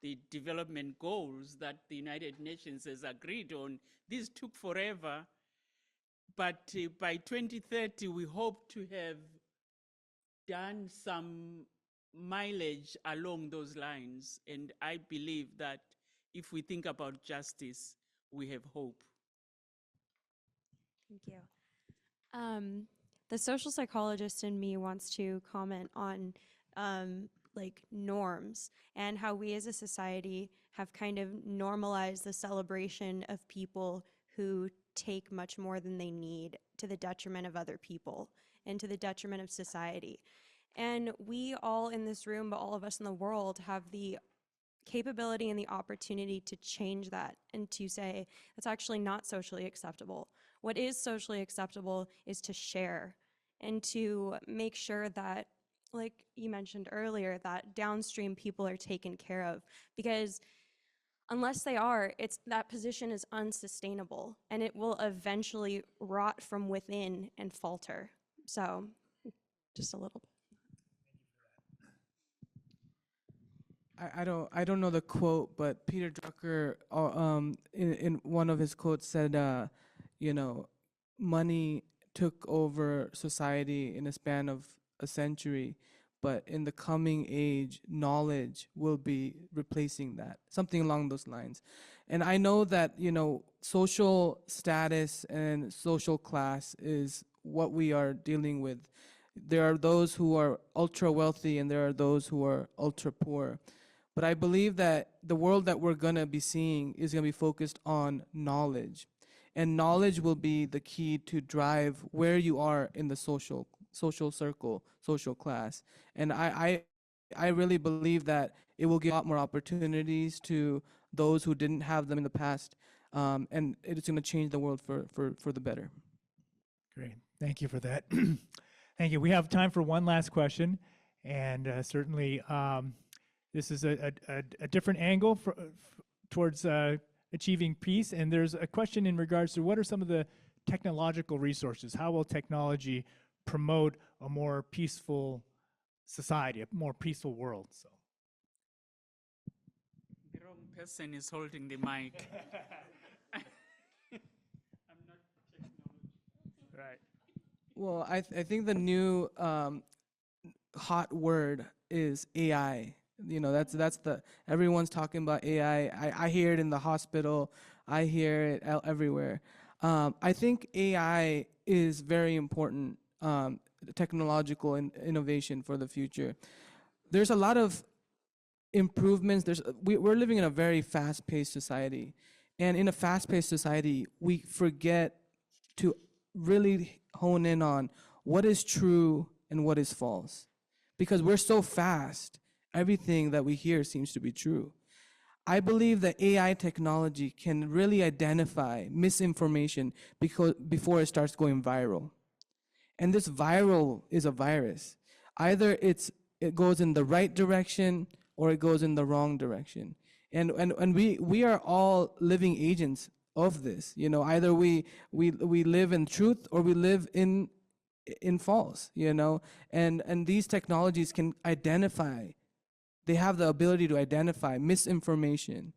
the development goals that the United Nations has agreed on. These took forever, but by 2030, we hope to have done some mileage along those lines. And I believe that if we think about justice, we have hope. Thank you. The social psychologist in me wants to comment on like norms and how we as a society have kind of normalized the celebration of people who take much more than they need to the detriment of other people and to the detriment of society. And we all in this room, but all of us in the world, have the capability and the opportunity to change that and to say that's actually not socially acceptable. What is socially acceptable is to share and to make sure that, like you mentioned earlier, that downstream people are taken care of, because unless they are, that position is unsustainable and it will eventually rot from within and falter. So just a little bit. I don't know the quote, but Peter Drucker in one of his quotes said, you know, money took over society in a span of a century, but in the coming age, knowledge will be replacing that, something along those lines. And I know that, you know, social status and social class is what we are dealing with. There are those who are ultra wealthy and there are those who are ultra poor. But I believe that the world that we're gonna be seeing is gonna be focused on knowledge. And knowledge will be the key to drive where you are in the social circle, social class. And I really believe that it will give a lot more opportunities to those who didn't have them in the past. And it's gonna change the world for the better. Great, thank you for that. Thank you. We have time for one last question, and certainly this is a different angle towards achieving peace. And there's a question in regards to what are some of the technological resources? How will technology promote a more peaceful society, a more peaceful world? So. The wrong person is holding the mic. I'm not technology. Right. Well, I think the new hot word is AI. You know, that's everyone's talking about AI. I hear it in the hospital. I hear it everywhere. I think AI is very important technological innovation for the future. There's a lot of improvements. We're living in a very fast-paced society, and in a fast-paced society, we forget to really hone in on what is true and what is false, because we're so fast. Everything that we hear seems to be true. I believe that AI technology can really identify misinformation before it starts going viral. And this viral is a virus. Either it goes in the right direction or it goes in the wrong direction. And we are all living agents of this. You know, either we live in truth or we live in in false, you know, and these technologies can identify, they have the ability to identify misinformation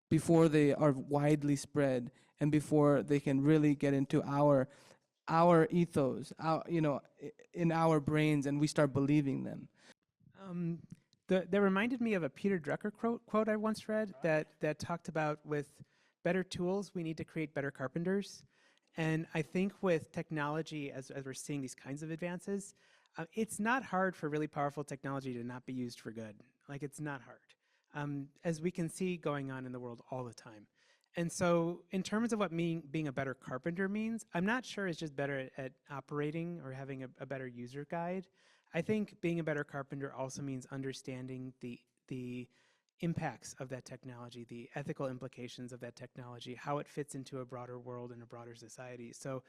before they are widely spread and before they can really get into our ethos, you know, in our brains, and we start believing them. That reminded me of a Peter Drucker quote I once read that talked about, with better tools, we need to create better carpenters. And I think with technology, as we're seeing these kinds of advances, it's not hard for really powerful technology to not be used for good. Like, it's not hard, as we can see going on in the world all the time. And so in terms of what being a better carpenter means, I'm not sure it's just better at operating or having a better user guide. I think being a better carpenter also means understanding the impacts of that technology, the ethical implications of that technology, how it fits into a broader world and a broader society. So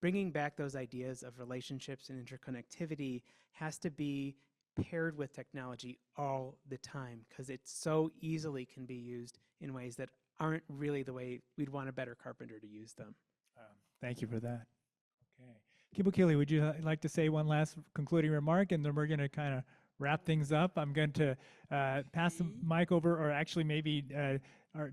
bringing back those ideas of relationships and interconnectivity has to be paired with technology all the time, because it so easily can be used in ways that aren't really the way we'd want a better carpenter to use them. Thank you for that. Okay. Kebokile, would you like to say one last concluding remark, and then we're going to kind of wrap things up? I'm going to pass the mic over, or actually maybe our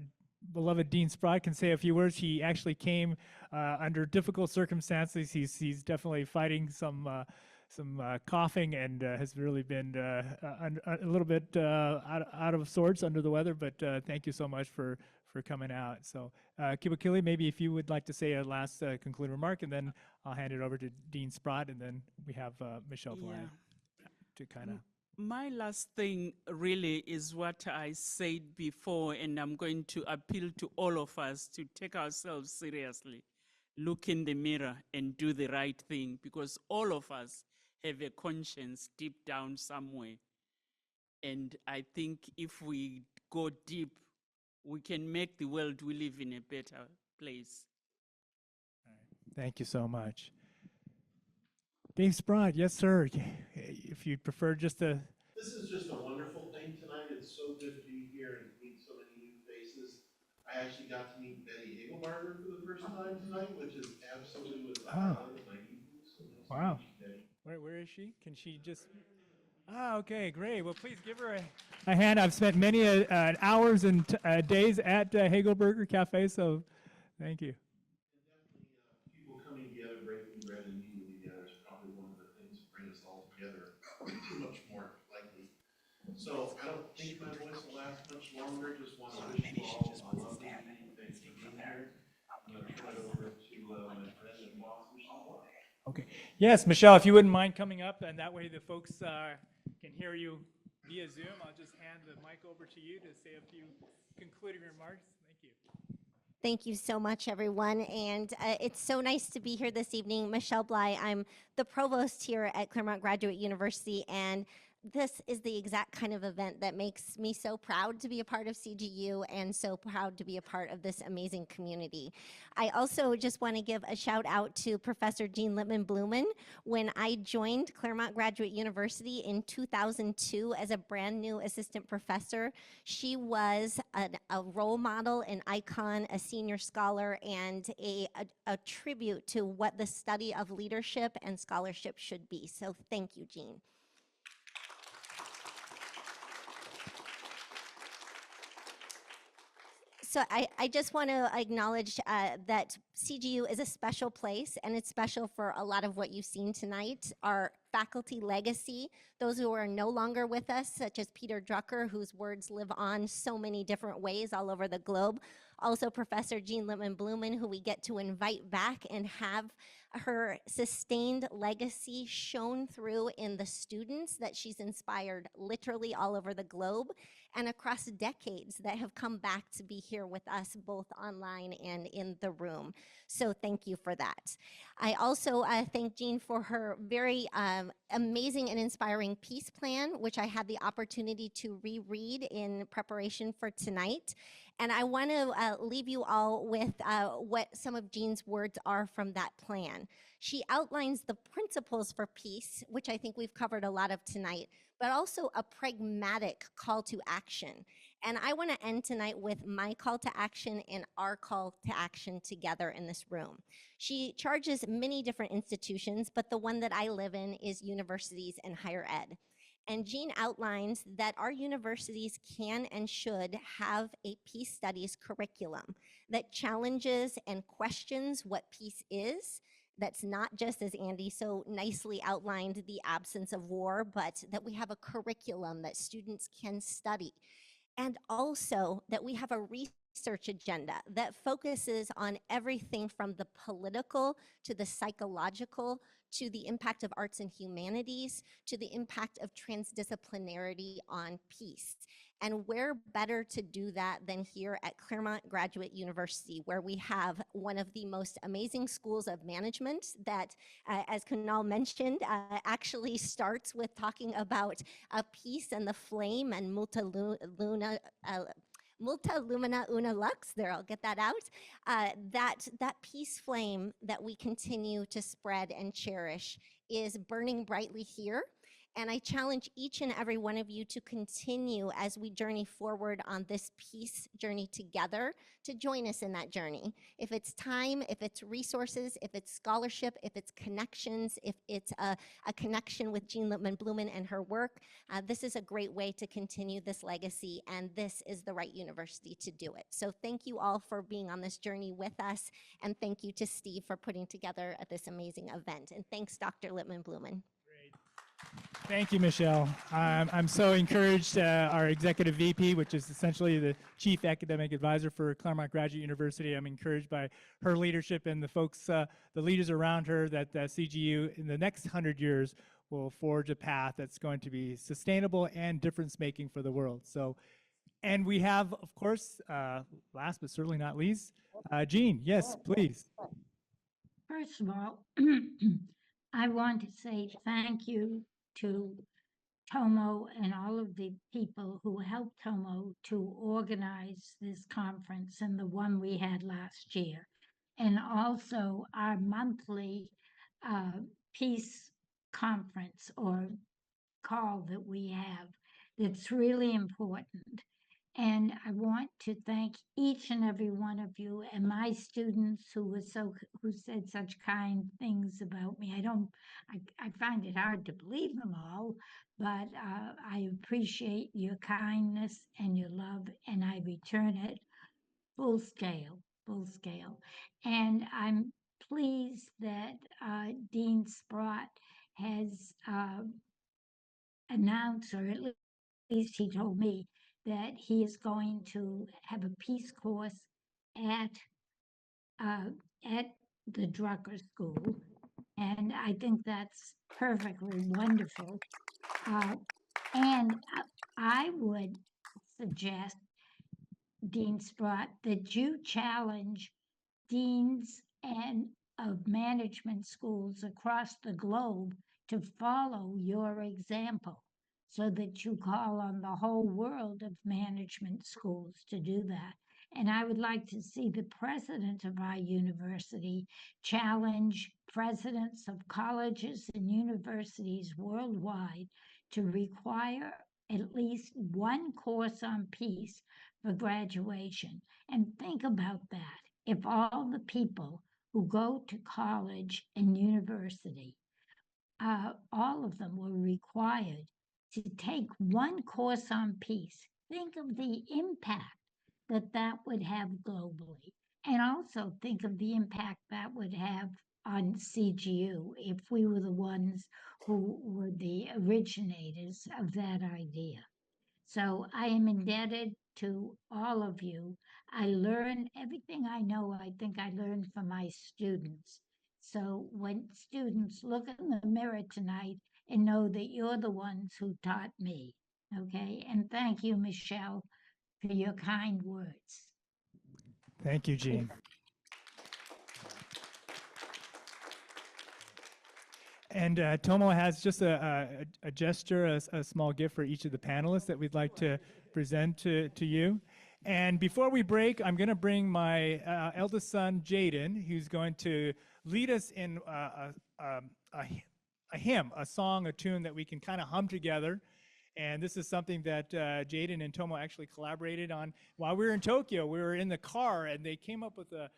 beloved Dean Sprott can say a few words. He actually came under difficult circumstances. He's definitely fighting some coughing and has really been a little bit out of sorts, under the weather, but thank you so much for coming out. So Kebokile, maybe if you would like to say a last concluding remark, and then I'll hand it over to Dean Sprott, and then we have Michelle Bligh to kind of. My last thing really is what I said before, and I'm going to appeal to all of us to take ourselves seriously, look in the mirror and do the right thing, because all of us have a conscience deep down somewhere. And I think if we go deep, we can make the world we live in a better place. Thank you so much. Dave Sprott, yes, sir. If you'd prefer just to. This is just a wonderful thing tonight. It's so good to be here and meet so many new faces. I actually got to meet Betty Hagelbarger for the first time tonight, which is absolutely was the highlight of my evening. So wow. Where is she? Can she just? Okay, great. Well, please give her a hand. I've spent many hours and days at Hagelbarger Cafe, so thank you. Definitely, people coming together, breaking bread and eating together is probably one of the things that bring us all together much more likely. So I don't think my voice will last much longer. Just want to wish you all a lovely evening. Thanks for being here. I'm going to turn it over to my friend and boss, Michelle Bligh. Okay. Yes, Michelle, if you wouldn't mind coming up, and that way the folks can hear you via Zoom. I'll just hand the mic over to you to say a few concluding remarks. Thank you. Thank you so much, everyone. And it's so nice to be here this evening. Michelle Bligh, I'm the provost here at Claremont Graduate University, and this is the exact kind of event that makes me so proud to be a part of CGU and so proud to be a part of this amazing community. I also just want to give a shout out to Professor Jean Lippman-Blumen. When I joined Claremont Graduate University in 2002 as a brand new assistant professor, she was a role model, an icon, a senior scholar, and a tribute to what the study of leadership and scholarship should be. So thank you, Jean. So I just want to acknowledge that CGU is a special place, and it's special for a lot of what you've seen tonight. Our faculty legacy, those who are no longer with us, such as Peter Drucker, whose words live on so many different ways all over the globe. Also Professor Jean Lippman-Blumen, who we get to invite back and have her sustained legacy shown through in the students that she's inspired literally all over the globe and across decades that have come back to be here with us both online and in the room. So thank you for that. I also thank Jean for her very amazing and inspiring peace plan, which I had the opportunity to reread in preparation for tonight. And I want to leave you all with what some of Jean's words are from that plan. She outlines the principles for peace, which I think we've covered a lot of tonight, but also a pragmatic call to action. And I want to end tonight with my call to action and our call to action together in this room. She charges many different institutions, but the one that I live in is universities and higher ed. And Jean outlines that our universities can and should have a peace studies curriculum that challenges and questions what peace is. That's not just, as Andy so nicely outlined, the absence of war, but that we have a curriculum that students can study. And also that we have a research agenda that focuses on everything from the political to the psychological to the impact of arts and humanities to the impact of transdisciplinarity on peace. And where better to do that than here at Claremont Graduate University, where we have one of the most amazing schools of management that, as Kunaal mentioned, actually starts with talking about peace and the flame and multa lumina una lux, there, I'll get that out. That peace flame that we continue to spread and cherish is burning brightly here. And I challenge each and every one of you to continue as we journey forward on this peace journey together, to join us in that journey. If it's time, if it's resources, if it's scholarship, if it's connections, if it's a connection with Jean Lippman-Blumen and her work, this is a great way to continue this legacy, and this is the right university to do it. So thank you all for being on this journey with us, and thank you to Steve for putting together this amazing event. And thanks, Dr. Lippman-Blumen. Thank you, Michelle. I'm so encouraged. Our executive VP, which is essentially the chief academic advisor for Claremont Graduate University, I'm encouraged by her leadership and the folks, the leaders around her, that CGU in the next 100 years will forge a path that's going to be sustainable and difference-making for the world. So, and we have, of course, last but certainly not least, Jean. Yes, please. First of all, I want to say thank you to Tomo and all of the people who helped Tomo to organize this conference and the one we had last year. And also our monthly peace conference or call that we have that's really important. And I want to thank each and every one of you and my students who said such kind things about me. I find it hard to believe them all, but I appreciate your kindness and your love, and I return it full scale. And I'm pleased that Dean Sprott has announced, or at least he told me, that he is going to have a peace course at the Drucker School, and I think that's perfectly wonderful. And I would suggest, Dean Sprott, that you challenge deans and of management schools across the globe to follow your example, so that you call on the whole world of management schools to do that. And I would like to see the president of our university challenge presidents of colleges and universities worldwide to require at least one course on peace for graduation. And think about that. If all the people who go to college and university, all of them were required to take one course on peace, think of the impact that would have globally. And also think of the impact that would have on CGU if we were the ones who were the originators of that idea. So I am indebted to all of you. I learn everything I know, I think I learned from my students. So when students look in the mirror tonight and know that you're the ones who taught me, okay? And thank you, Michelle, for your kind words. Thank you, Jean. And Tomo has just a gesture, a small gift for each of the panelists that we'd like to present to you. And before we break, I'm going to bring my eldest son, Jaden, who's going to lead us in a hymn, a song, a tune that we can kind of hum together. And this is something that Jaden and Tomo actually collaborated on. While we were in Tokyo, we were in the car, and they came up with a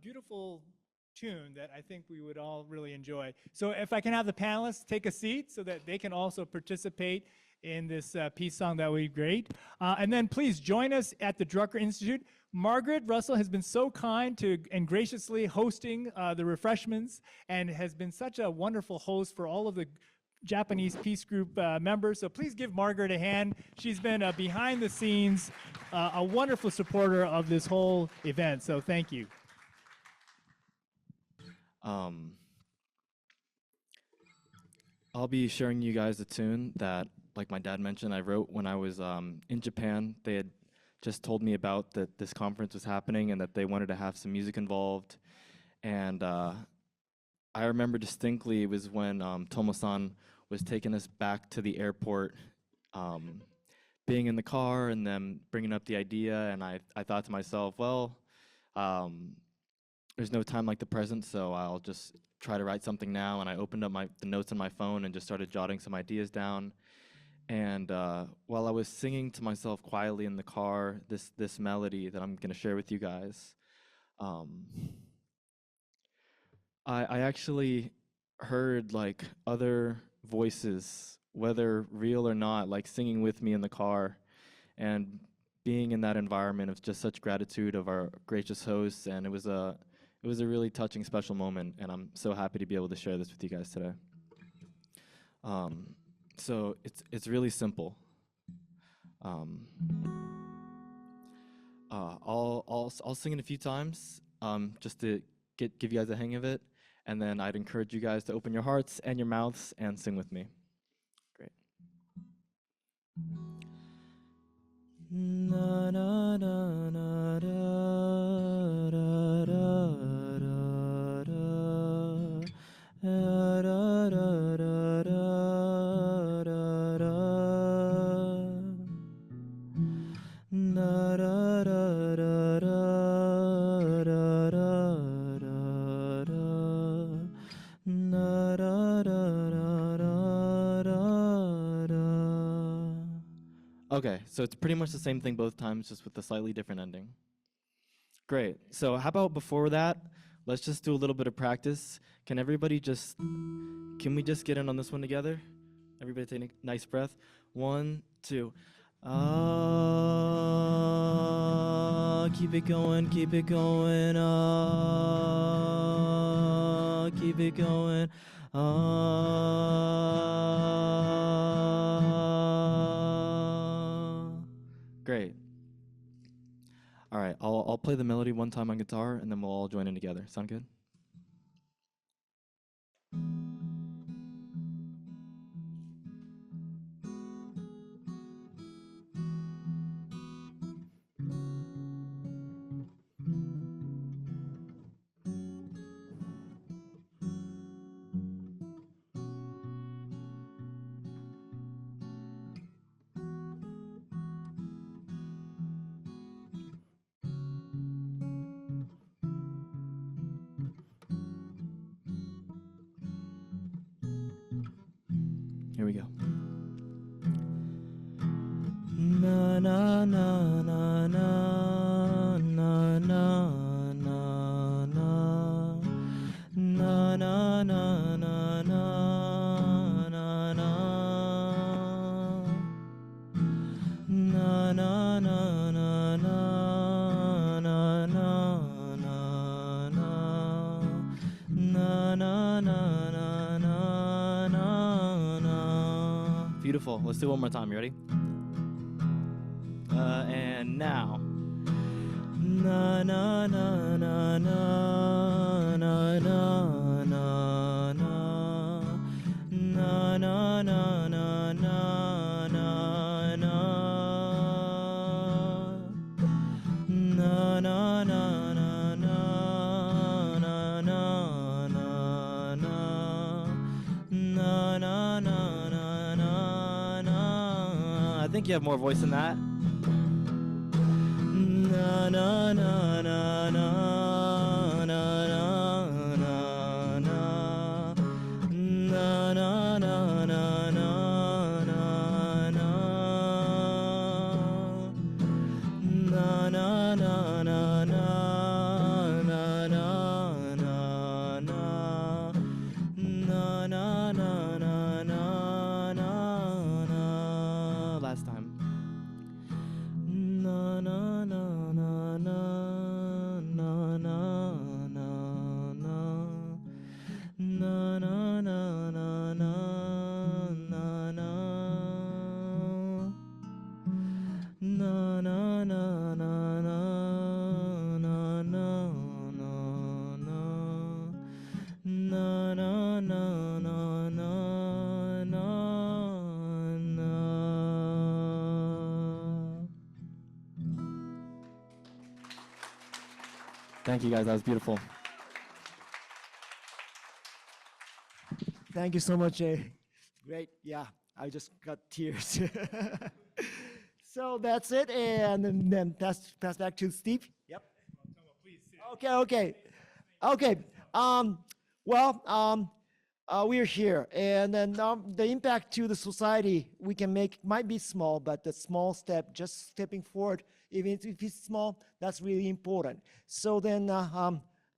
beautiful tune that I think we would all really enjoy. So if I can have the panelists take a seat so that they can also participate in this peace song, that would be great. And then please join us at the Drucker Institute. Margaret Russell has been so kind to and graciously hosting the refreshments and has been such a wonderful host for all of the Japanese Peace Group members. So please give Margaret a hand. She's been behind the scenes, a wonderful supporter of this whole event. So thank you. I'll be sharing you guys a tune that, like my dad mentioned, I wrote when I was in Japan. They had just told me about that this conference was happening and that they wanted to have some music involved. And I remember distinctly it was when Tomo-san was taking us back to the airport, being in the car and then bringing up the idea. And I thought to myself, well, there's no time like the present, so I'll just try to write something now. And I opened up the notes on my phone and just started jotting some ideas down. And while I was singing to myself quietly in the car, this melody that I'm going to share with you guys, I actually heard like other voices, whether real or not, like singing with me in the car, and being in that environment of just such gratitude of our gracious hosts. And it was a really touching, special moment, and I'm so happy to be able to share this with you guys today. So it's really simple. I'll sing it a few times just to give you guys a hang of it, and then I'd encourage you guys to open your hearts and your mouths and sing with me. Great. Na na na na da da da da da da da da da na da da da da na da da. Okay, so it's pretty much the same thing both times, just with a slightly different ending. Great. So how about before that, let's just do a little bit of practice. Can we just get in on this one together? Everybody take a nice breath. 1, 2. Keep it going, keep it going. Keep it going. Great. All right, I'll play the melody one time on guitar, and then we'll all join in together. Sound good? Here we go. Na na na na na na na na na na na na na na na na na na na. Beautiful. Let's do it one more time. You ready? And now. Na na na na na na na na na na na na na na na na na I think you have more voice than that. na na na na na na na na na na na na na na na na Last time. Na na na na na na na na na na na na na na na na na na na Thank you guys, that was beautiful. Thank you so much, Jay. Great. Yeah, I just got tears. So that's it, and then pass back to Steve. Yep. Okay. We're here, and then the impact to the society we can make might be small, but the small step, just stepping forward, even if it's small, that's really important. So then,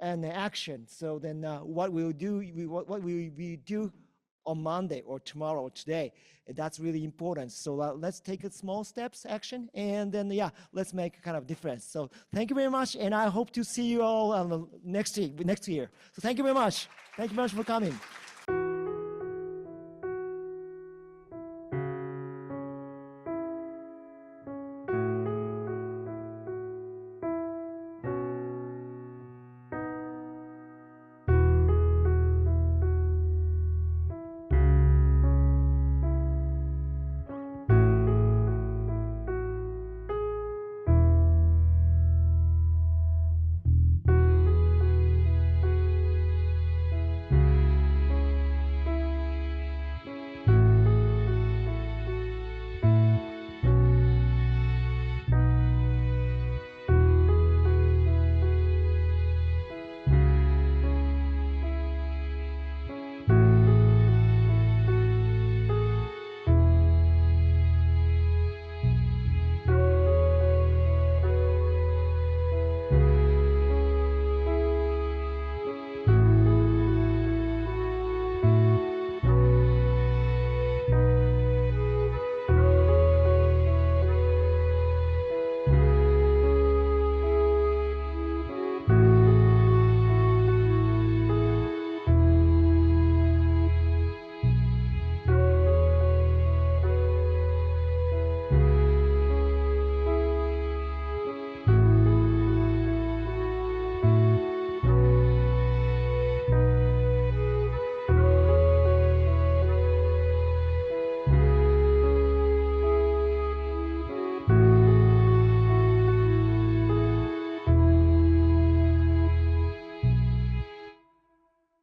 and the action. So then, what we'll do, what we do on Monday or tomorrow or today, that's really important. So let's take a small steps action, and then let's make a kind of difference. So thank you very much, and I hope to see you all next year. So thank you very much. Thank you very much for coming.